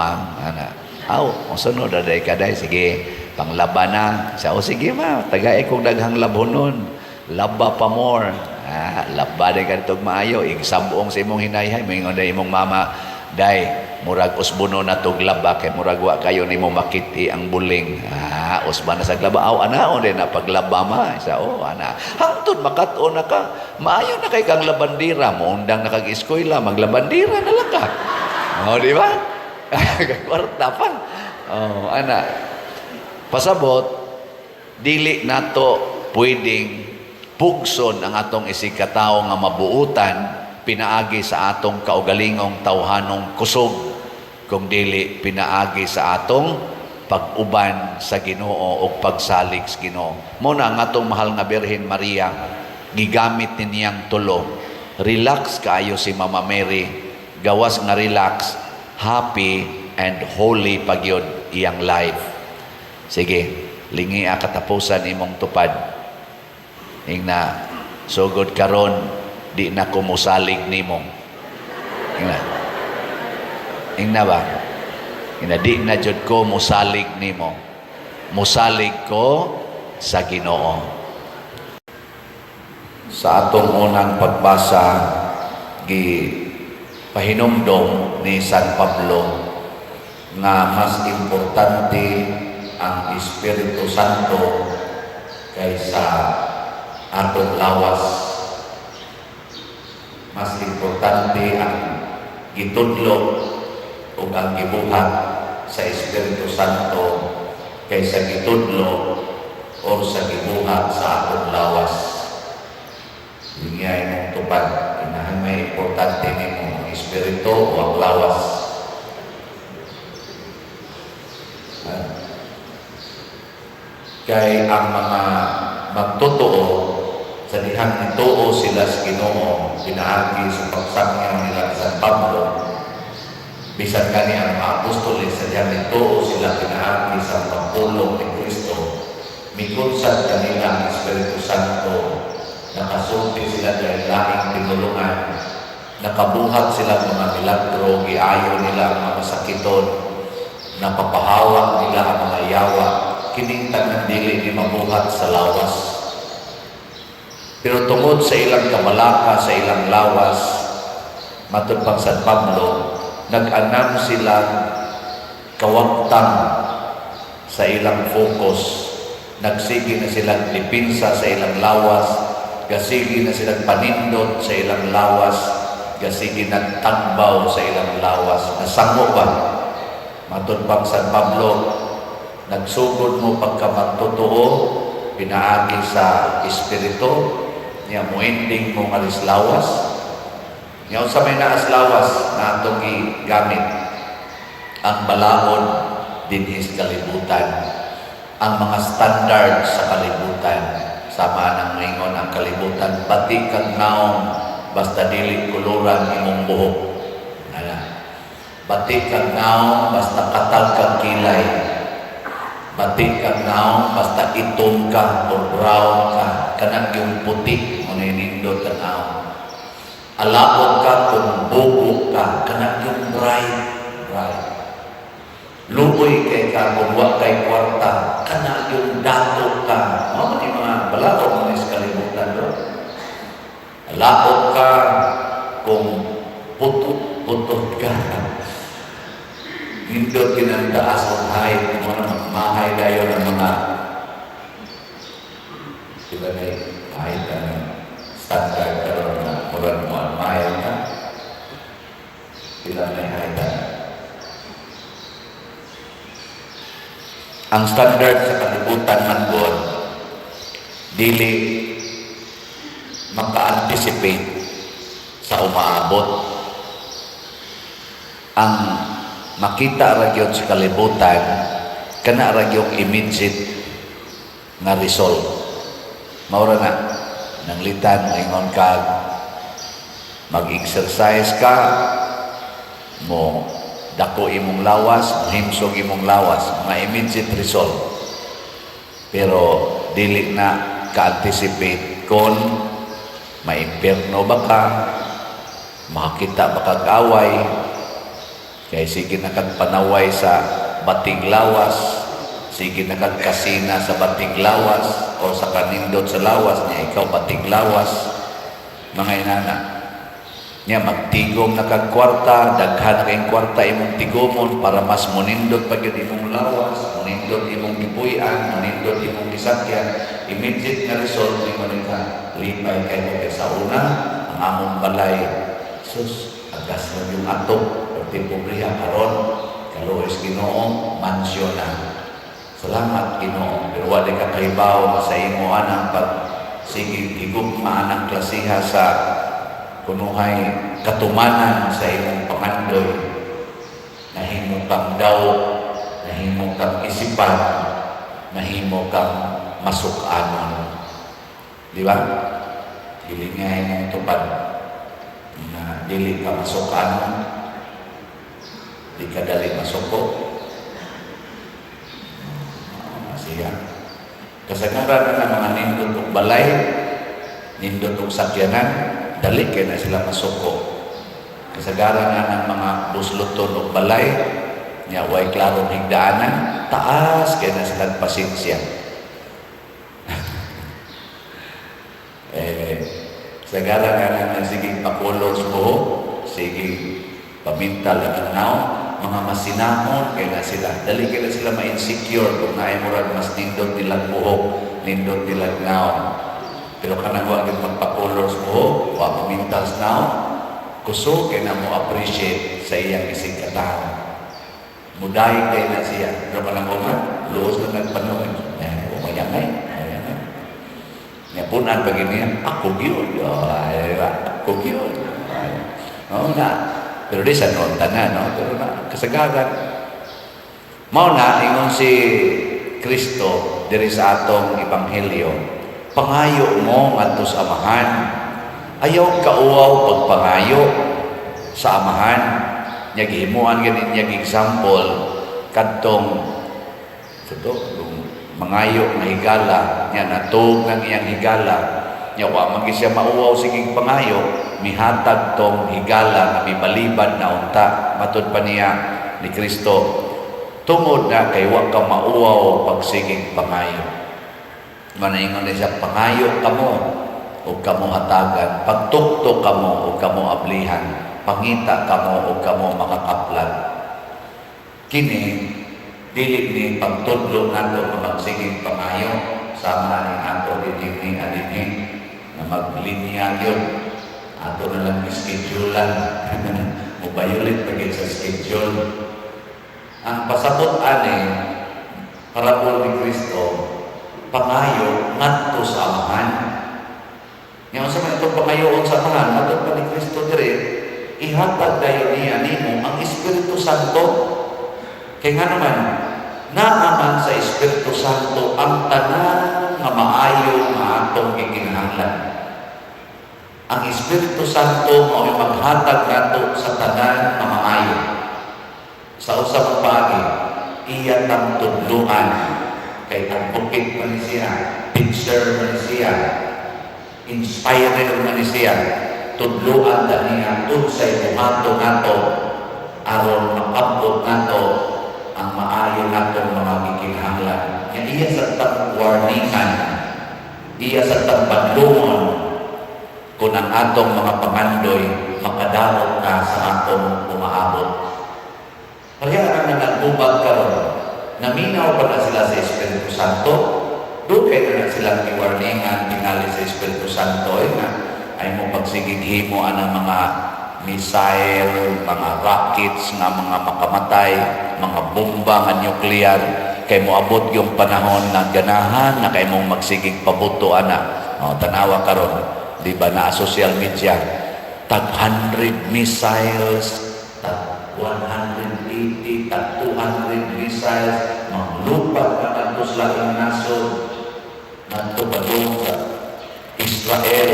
mosunod ra day kaday sige panglaban na. Sa sige tagay kong daghang labhonon. Laba pa more. Laba day kadtog maayo igsabuong sa imong hinayhay moingon day imong mama day murag usbuno na tog laba kay murag wa kayo nimo makiti ang buling. Usban na sa laba anaon din na paglaba hangtod makat-on na ka maayo na kay kang labandira mo undang na kag eskwela maglabandira na lang ka. Di ba? Kwarta pa. Pasabot dili nato pwedeng pugson ang atong isikatawo nga mabuutan pinaagi sa atong kaugalingong tawhanong kusog kung dili pinaagi sa atong pag-uban sa Ginoo o pagsalig sa Ginoo. Muna ang atong mahal nga Birhen Maria gigamit niyang tulo. Relax kaayo si Mama Mary, gawas nga relax, happy and holy pagyod iyang life. Sige, lingi katapusan imong tupad. Ingna sugod karon di na ko musalig nimo. Ingna ba? Di na jud ko musalig nimo. Musalig ko sa Ginoo. Sa atong unang pagbasa pahinumdom ni San Pablo nga mas importante ang Espiritu Santo kaysa atong lawas. Mas importante ang gitudlo o ang gibuhat sa Espiritu Santo kaysa gitudlo o sa gibuhat sa atong lawas. Ingay mong tupad, inahan may importante nimo ang Espiritu o ang lawas. Kay ang mga magtotoo sa dihang nituo sila sa Ginoo pinaagi sa pagsangyaw nila sa San Pablo Bisan kani ang mga apostoles sa diyan nito sila pinaagi sa pagpulong ni Kristo. Mikunsad kanila ang Espiritu Santo, nakasulti sila dahil laing tinulungan, nakabuhat sila mga milagro, giayo nila ang mga sakiton, napapahawak nila ang mga yawa, kinintag ng dili ni mabuhat sa lawas. Pero tungod sa ilang kamalaka, sa ilang lawas, matod pang San Pablo, nag-anam silang kawagtang sa ilang focus, nagsigi na silang dipinsa sa ilang lawas, gasigi na silang panindot sa ilang lawas, gasigi nagtagbaw sa ilang lawas. Nasango ba? Matod pang San Pablo, nagsugod mo pagka magtotoo, pinaagi sa Espiritu, niya mo ending mo ngalis lawas. Niya sa may naas lawas na itong gamit ang balaod din is kalibutan. Ang mga standard sa kalibutan, sama ng ngayon ang kalibutan, pati kang naong basta dili kuluran imong buhok. Bati kang naong basta katal kang kilay. Bati kang naong basta itom ka o brown ka. Kanang yung puti mo na inindot ka naong. Alapot ka kung bubuk ka. Kanang yung bright. Luboy kay ka kung wak kay kwarta. Kanang yung dato ka. Mga mga balakot mo na kalimutan doon. Alapot ka kung putot ka. Nindot kinantaas ang height, mga mahay dayo ng mga sila na height na standard karoon na murang mo ang mahay na sila na height na. Ang standard sa kalibutan man doon, dili maka-anticipate sa umaabot. Ang makita ragyod sa kalibutan, kana ragyong immediate nga result. Maura na, nanglitan, ingon ka, mag-exercise ka, mo dako imong lawas, himsog imong lawas, mga immediate result. Pero dili na ka-anticipate kung maimpierno ba ka, makakita ba kag-away, kaya sige na kagpanaway sa bating lawas, sige na kagkasina sa bating lawas, o sa kanindot sa lawas niya, ikaw bating lawas, mga inana. Niya magtigom na kagkwarta, daghan na kayong kwarta imong tigomon para mas munindot pag yun imong lawas, munindot imong gipuyan, munindot imong gisakyan, immediate na result ni mo ka, lipay kayo sa una, ang among balay, sus, agas na yung atop, timpubriya karon kaluoy Ginoo mansyon na. Salamat Ginoo, pero wala ka kaibaw sa imo anang pag sige higugma anang klasiha sa kunuhay katumanan sa imong pangandoy. Nahimo kang daw, nahimo kang isipan, nahimo kang masukanon. Di ba? Hilingay mong tupad na dili ka masukanon. Di ka dali masuko. Siya. Kasagaran na mga nindot og balay, nindot og sakyanan, dali kay na sila masuko. Kasagaran na ng mga busluton og balay, nya way klarong higdaanan, taas kay na sila pasensya. Kasagaran na ng sige pakulo sa buhok, sige pamintal ang naon, mga masinamon kaya na sila. Dali kaya na sila ma-insecure kung naimurag mas nindot nilang buhok, nindot nilang naon. Pero kanang huwag yung magpa-color sa buhok, huwag pamintal sa naon, kuso kaya na mo appreciate sa iyang isigkatahan. Mudahin kaya na siya. Pero kanang huwag, luos na nagpanong. Umayamay. Ngapunan pag niya, ako yun. Ako yun. Oo na. Pero di sa noon tanan, no? Pero na, kasagaran. Mao na, ingon si Kristo, diri sa atong Ebanghelyo, pangayo mo ngadto sa amahan. Ayaw kauaw pagpangayo sa amahan. nya gihimuan ganin nya example kadtong mangayo nga higala nya natug ng iyang higala nya wa man siya mauwaw sige pangayo mihatag tong higala nga mibalibad na unta matud pa niya ni Kristo tungod na kay wa ka mauwaw pagsigig pangayo manaingon ni siya pangayo kamo o kamo hatagan pagtuktok kamo o kamo ablihan pangita kamo o kamo makakaplan kini dili ni pagtudlo nato nga magsigig pangayo sama ni ato dinhi adinhi na maglinya gyud ato na lang schedulean mubayulit pagit sa schedule ang pasabot ani parabol ni Kristo pangayo ngadto sa amahan nya sa man itong pangayoon sa amahan matod pa ni Kristo dire ihatag dayon niya nimo ang Espiritu Santo kay nga naman naaman sa Espiritu Santo ang tanan nga maayo nga atong gikinahanglan. Ang Espiritu Santo mao maghatag nato sa tanan nga maayo. Sa usab pagi iya tang tudluan kay advocate man siya, teacher man siya, inspirer man siya, tudluan niya unsay buhaton nato aron makabot nato ang maayo natong mga gikinahanglan. Iya sa tang warningan, iya sa tang bandungon kung ang atong mga pangandoy makadawat na sa atong umaabot. Kaya ang nagubag karon, naminaw pa na sila sa Espiritu Santo, dugay na silang iwarningan tingali sa Espiritu Santo ay mo pagsigig himo ang mga missile, mga rockets nga mga makamatay, mga bomba nga nuclear kay moabot yung panahon na ganahan na kay mong magsigig pabuto ana. Tanawa karon, di ba na social media tag 100 missiles, tag 180, tag 200 missiles maglupad na kadto sa laing nasod ngadto padung sa Israel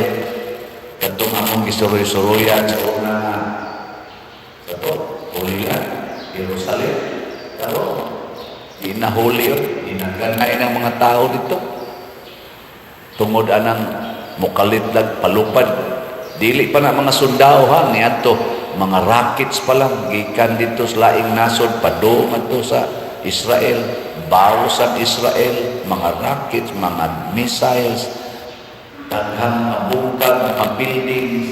kadtong among isuroy-suroyan sa una sa to Holy Land, Jerusalem karon inahuli yun, inaganay ng mga tao dito tungod anang mukalitlag palupad dili pa na mga sundao ha niadto mga rockets pa lang gikan dito sa laing nasod padung adto sa Israel bawo sa Israel mga rockets mga missiles daghang mga bungkag mga buildings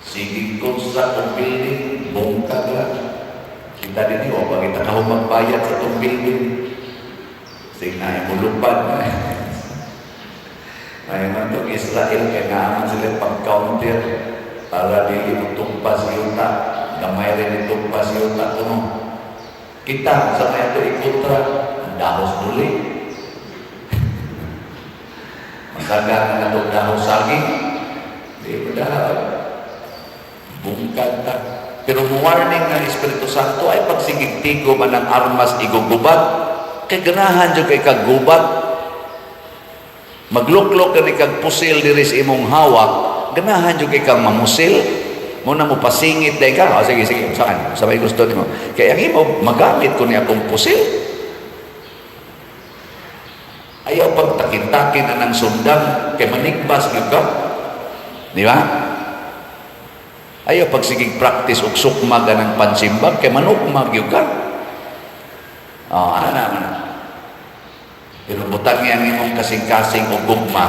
sige construct ng building bungkag lang kita din o pag kita kahong magbayad sa itong building sige na imulupad na ay man itong Israel kaya naaman sila pag-counter para dili magtumpas yuta gamay rin itumpas yuta kuno kita sa mga ito ikontra ang dahos duli masaga na itong dahos saging di ba dahil bungkag na pero warning ng Espiritu Santo ay pagsigigtigo man ang armas igugubat kay ganahan dyan kay kagubat magluklok ka ni kag pusil diri sa imong hawak ganahan dyan kay kang mamusil muna mo pasingit dahil ka sige saan sabay gusto nimo kaya ang imo magamit ko niya akong pusil ayaw pagtakin-takin na ng sundang kay manigbas yun ka di ba ayaw pagsigig practice og sukmag ng pansimbag kay manukmag yun ka ano naman pero butang yan imong kasing-kasing o gugma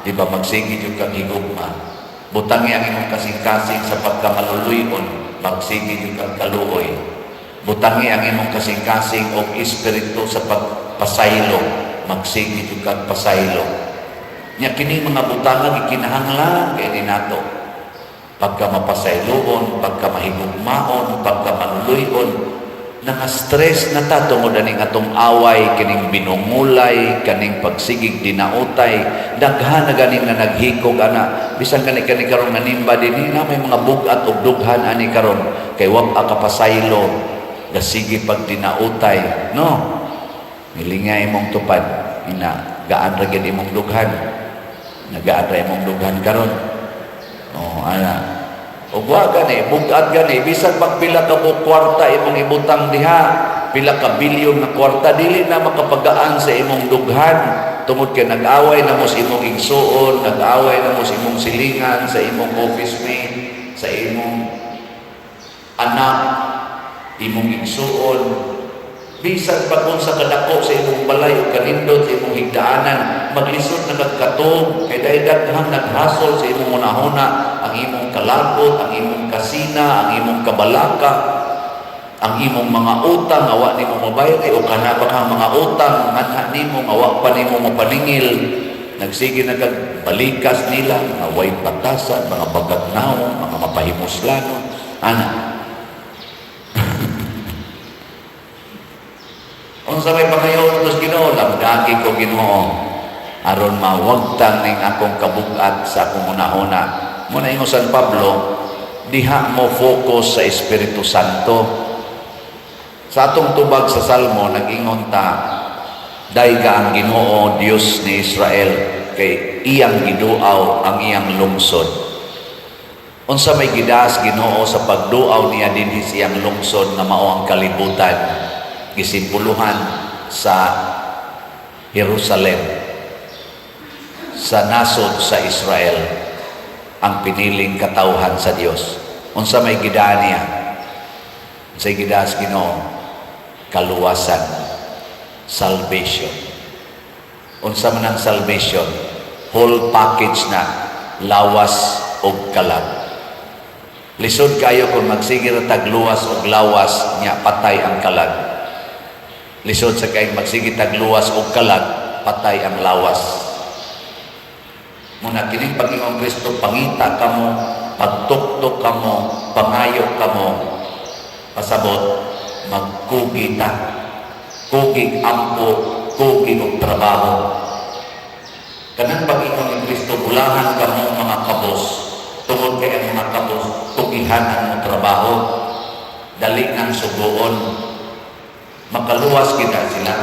di ba magsigid yung kang higugma butang yan imong kasing-kasing sa pagkamaluluyon magsigid yung kang kaluoy butang yan imong kasing-kasing o espiritu sa pagpasaylo magsigid yung kang pasaylo nya kini mga butang ikinahanglan kay ni nato pagka mapasayloon, pagka mahigugmaon, pagka manuluyon, naka-stress na ta tungod aning atong away, kining binungulay, kaning pagsigig dinautay, daghan na ganing na naghikog ana, bisan kani karon nanimba dinhi na may mga bugat ug dughan ani karon kay wa ka pasaylo, gasigi pag dinautay, no? Milingay imong tupad, ina gaan ra gyud imong dughan. Nagaan ra imong dughan karon. Ana O wa gani, bugat gani, bisag magpila ka mo kwarta imong ibutang diha, pila ka bilyon na kwarta, dili na makapagaan sa imong dughan. Tungod kay nag-away na mo sa imong igsuon, nag-away na mo sa imong silingan, sa imong office mate, sa imong anak, imong igsuon. Bisan pa kung sa kadako sa imong balay o kanindot sa imong higdaanan, maglisod na nagkatog, kay dahil daghang naghasol sa imong unahuna, ang imong kalabot, ang imong kasina, ang imong kabalaka, ang imong mga utang, awa ni mo mabayad, o kana ba kang mga utang, nganha ni mo, awa pa ni mo mapaningil, nagsige na balikas nila, away patasan, mga bagatnaw, mga mapahimuslano, unsa may pangayon tos Ginoo, lamdagi ko Ginoo aron mawagtang ning akong kabugat sa akong una-una. Muna ingon San Pablo, diha mo focus sa Espiritu Santo. Sa atong tubag sa Salmo nag-ingon ta, dayga ang Ginoo Dios ni Israel, kay iyang giduaw ang iyang lungsod. Unsa may gidas Ginoo sa pagduaw niya dinhi sa iyang lungsod nga mao ang kalibutan, gisimpuluhan sa Jerusalem, sa nasod sa Israel, ang piniling katawhan sa Dios. Unsa may gidaan niya? Unsay gidas Ginoo? Kaluwasan, salvation. Unsa man ang salvation? Whole package na, lawas og kalag. Lisod kayo kung magsigir tagluwas og lawas niya, patay ang kalag. Lisod sa kay magsigir tagluwas og kalag, patay ang lawas. Muna kining Panginoong Kristo, pangita kamo, pagtuktok kamo, pangayo kamo, pasabot, magkugi ta. Kugi ampo, kugi og trabaho. Kanang Panginoong Kristo, bulahan kamo mga kabos. Tungod kay ang mga kabos, tugihan ang trabaho, dali ng sugoon, makaluwas kita sila,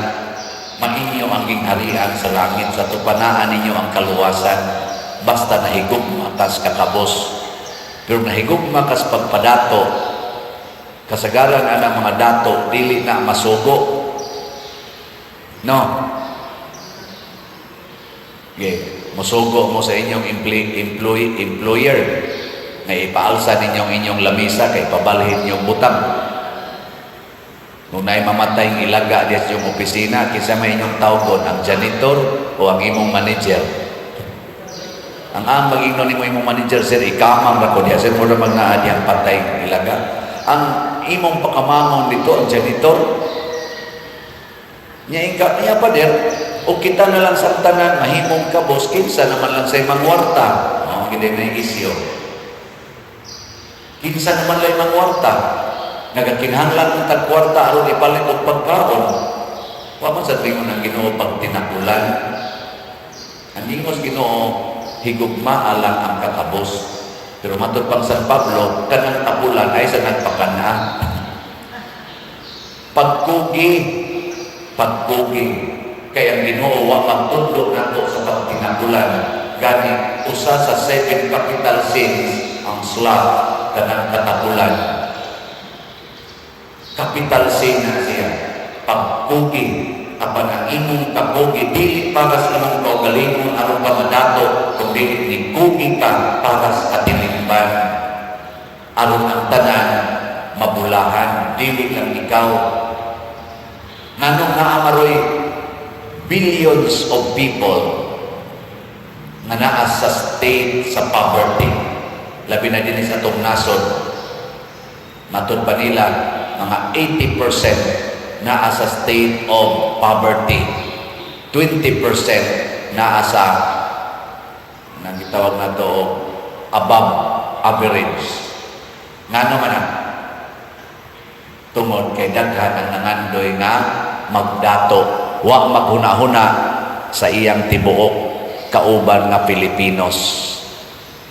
mainyo ang gingharian sa langit, sa tupanaan ninyo ang kaluwasan, basta nahigugma kas kakabos. Pero nahigugma kas pagpadato, kasagaran ang mga dato, dili na masugo. No? Okay. Musugo mo sa inyong employer na ipaalsa ninyong inyong lamisa kay pabalhin ninyong butang. Kung na'y mamatay ng ilaga diya sa inyong opisina, kisa may inyong tawgon, ang janitor o ang imong manager. Ang mag-ignon mo imong manager, sir, ikamang na ko diya, sir, mo naman na ang patay ng ilaga. Ang imong pakamangon dito, ang janitor, niya pa der, o kita na lang sa tanan, mahimong kabos, kinsa naman lang sa imang warta. Hindi na yung isyo. Kinsa naman lang imang warta. Nagakinahanglan ng tagkwarta, aron ipalit o pagkaon. Waman sa tingon ng Ginoo pag tinakulan. Ang ingos Ginoo, higugma alang ang kakabos. Pero matod pang San Pablo, kanang tapulan ay sa nagpakana. Pagkugi, kaya ang Ginoo wa magtudlo nato sa pagtinagulan, gani usa sa 7 capital sins ang sloth kanang katapulan. Capital sin na siya pagkugi, apan ang imong kakugi dili para sa imong kaugalingon aron ka madato, kundi ni kugi ka para sa katilingban aron ang tanan mabulahan, dili lang ikaw. Nganong naamaroy billions of people nga naa sa state sa poverty, labi na din sa atong nasod. Matod pa nila mga 80% naa sa state of poverty, 20% naa sa nang gitawag na to above average. Ngano man na tungod kay daghan ang nangandoy nga magdato, wa maghuna-huna sa iyang tibuok kauban nga Pilipinos.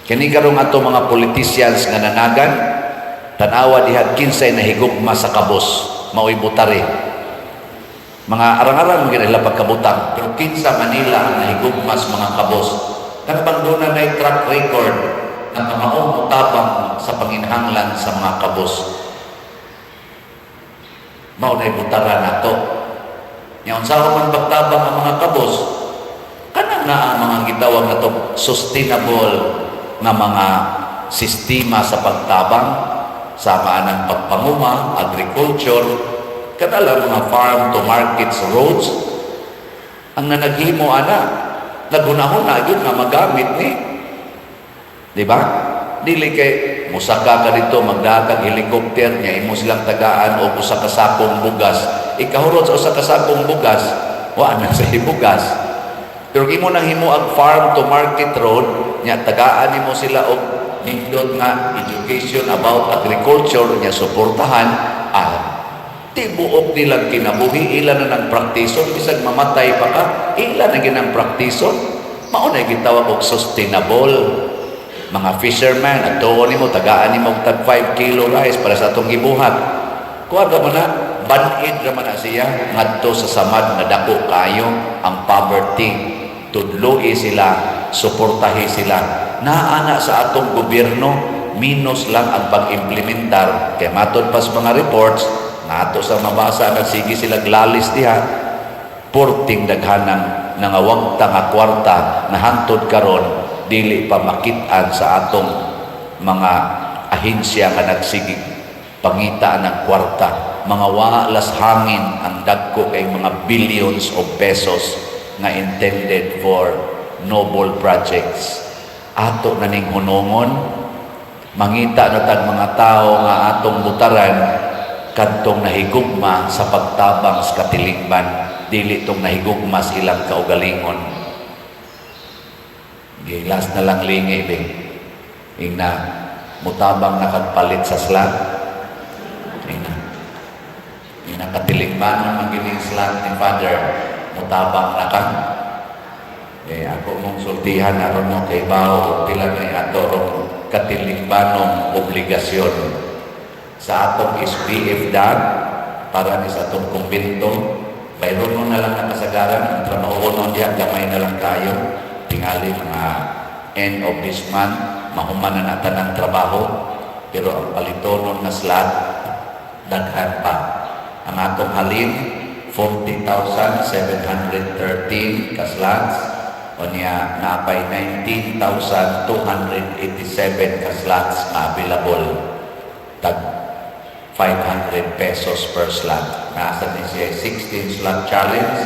Kini karong ato mga politicians nga nanagan, tanawa diha kinsay nahigugma sa kabos, mao'y butari. Mga arang-arang ginila pagkabutang, pero kinsa Manila ang nahigugma sa mga kabos. Kanbang doon na track record na kamaong utabang sa panginhanglan sa mga kabos. Mao na butara nato. Nya unsa man pagtabang ang mga kabos, kana na ang mga gitawag nato sustainable nga mga sistema sa pagtabang sa maanang pagpanguma, agriculture, kanala mga farm to markets roads ang nanaghimo ana nagunahon na gyud nga magamit ni, di ba? Dili kay musaka ka dito magdaag helicopter niya imo silang tagaan o usa ka sakong bugas, ikahurot sa usa ka sakong bugas wa na sa bugas. Pero imo nang himo ang farm to market road nya tagaan nimo sila og nindot nga education about agriculture nya suportahan tibuok nilang kinabuhi, ilan na ng praktison, bisag mamatay pa ka, ilan na ginang praktison, mauna gitawag og sustainable. Mga fisherman, nagtuon nimo, tagaan nimo tag 5 kilo rice para sa atong gibuhat. Kuha ka na, banid raman na siya, ngadto sa samad na dako kayo ang poverty. Tudloi sila, suportahi sila. Naana sa atong gobyerno, minus lang ang pag-implementar. Kaya matod pas mga reports, nato sa mabasa na sige sila glalis diha porting daghanang nangawagta nga kwarta na hantod karon dili pa makit-an sa atong mga ahensya nga nagsigig pangita ng kwarta, mga walas hangin ang dagko kay mga billions of pesos nga intended for noble projects. Ato na ning hunongon mangita na tag mga tao nga atong butaran kadtong nahigugma sa pagtabang sa katilingban, dili tong nahigugma sa ilang kaugalingon. Gilas na lang lingi bing ingna mutabang nakagpalit sa slat. Ingna katilingban ang magiling slat ni Father, mutabang na ka. Ako mong sultihan aron mo kay bao pila na ato rong katilingbanong obligasyon sa atong SPF DAG para ni sa atong kumbento. Bayron mo na lang ang kasagaran ang trabaho diya, gamay na lang kayo tingali mga end of this month mahuman na natin ang trabaho, pero ang palitonon na slot daghan pa. Ang atong halin 40,713 ka slots o niya napay 19,287 ka slots na available, tag 500 pesos per slot. Nasa ni siya 16 slot challenge,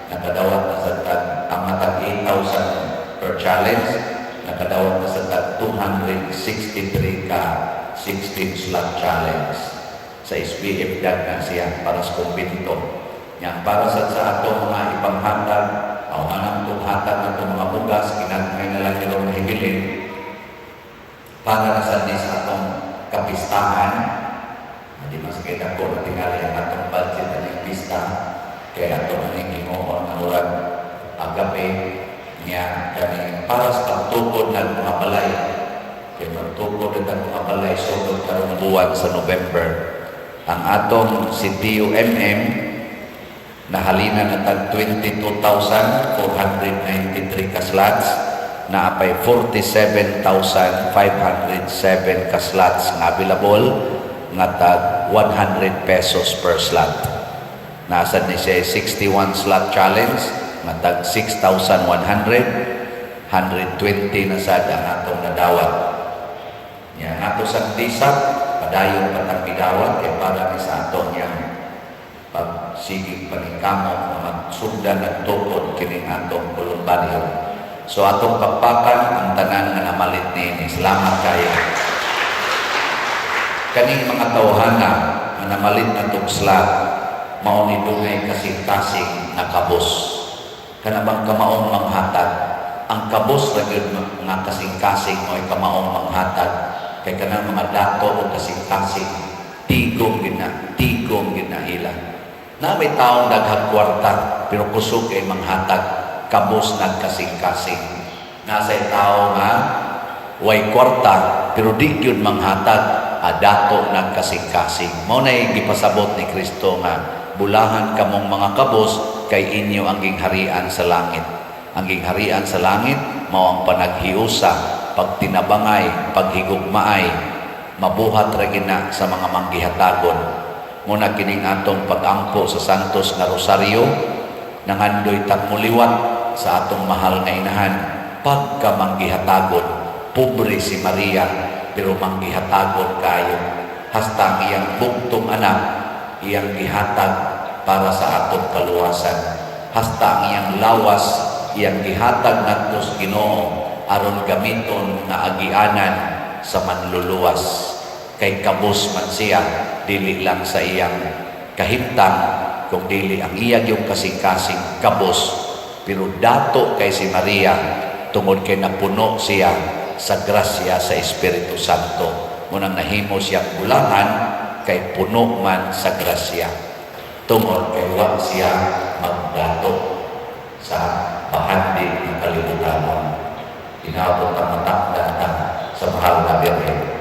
nakadawat na sa tag ang matag 8,000 per challenge, nakadawat na sa tag 263 ka 16 slot challenge. Sa SPF DAG na siya para sa kumbento. Yang para sa atong mga ipanghatag, o anang hatag ng itong mga bugas, kinagmay na lang nilong mahibilin para sa atong kapistahan. Hindi masakit ako na tingali ang atong budget na yung pista, kaya ito na yung ginoo na urag agape niya kami para sa pagtukod ng mga balay. Kaya magtukod ng mga balay sugod karong buwan sa November. Ang atong CTUMM nahalina na tag 22,493 ka slots, na apay 47,507 ka slots nga available nga tag 100 pesos per slot. Nasa ni siya 61 slot challenge nga tag 6,100, 120 na sad ang atong nadawat. Yan ato sa disap padayon patang bidawat kay para ni sa aton yang pagsigig paningkamot na magsugdan at tukod kining atong voluntaryo. So atong pagpakan ang tanan nga namalit ni salamat kayo. Kaning mga tawhana nga namalit na slot mao ni dungay kasing-kasing na kabos. Kanabang kamaong manghatag, ang kabos ra gyud nga kasing-kasing mo'y kamaong manghatag kay kanang mga dato o kasing-kasing tigong gina ila. Na may taong daghang kwarta pero kusog kay manghatag, kabos nagkasing-kasing. Nasa'y tao nga way kwarta pero di gyud manghatag, dato nagkasing-kasing. Mao nay gipasabot ni Kristo nga bulahan kamong mga kabos kay inyo ang gingharian sa langit. Ang gingharian sa langit mao ang panaghiusa pagtinabangay, paghigugmaay, mabuhat ra gina sa mga manggihatagon. Muna kining atong pag-angko sa Santos nga Rosario, nangandoy tagmuliwat sa atong mahal nga inahan, pagkamanggihatagod. Pobre si Maria, pero manggihatagon kayo. Hasta ang iyang bugtong anak, iyang gihatag para sa atong kaluwasan. Hasta ang iyang lawas, iyang gihatag ngadto sa Ginoo aron gamiton nga agianan sa manluluwas. Kay kabos man siya, dili lang sa iyang kahimtang, kung dili ang iyang yung kasing-kasing kabos, pero dato kay si Maria tungod kay napuno siya sa grasya sa Espiritu Santo. Munang nahimo siya kulangan kay puno man sa grasya. Tungod kay wa siya magdato sa bahandi ng kalibutan. Inabot ang matanda sa mahal na Birhen.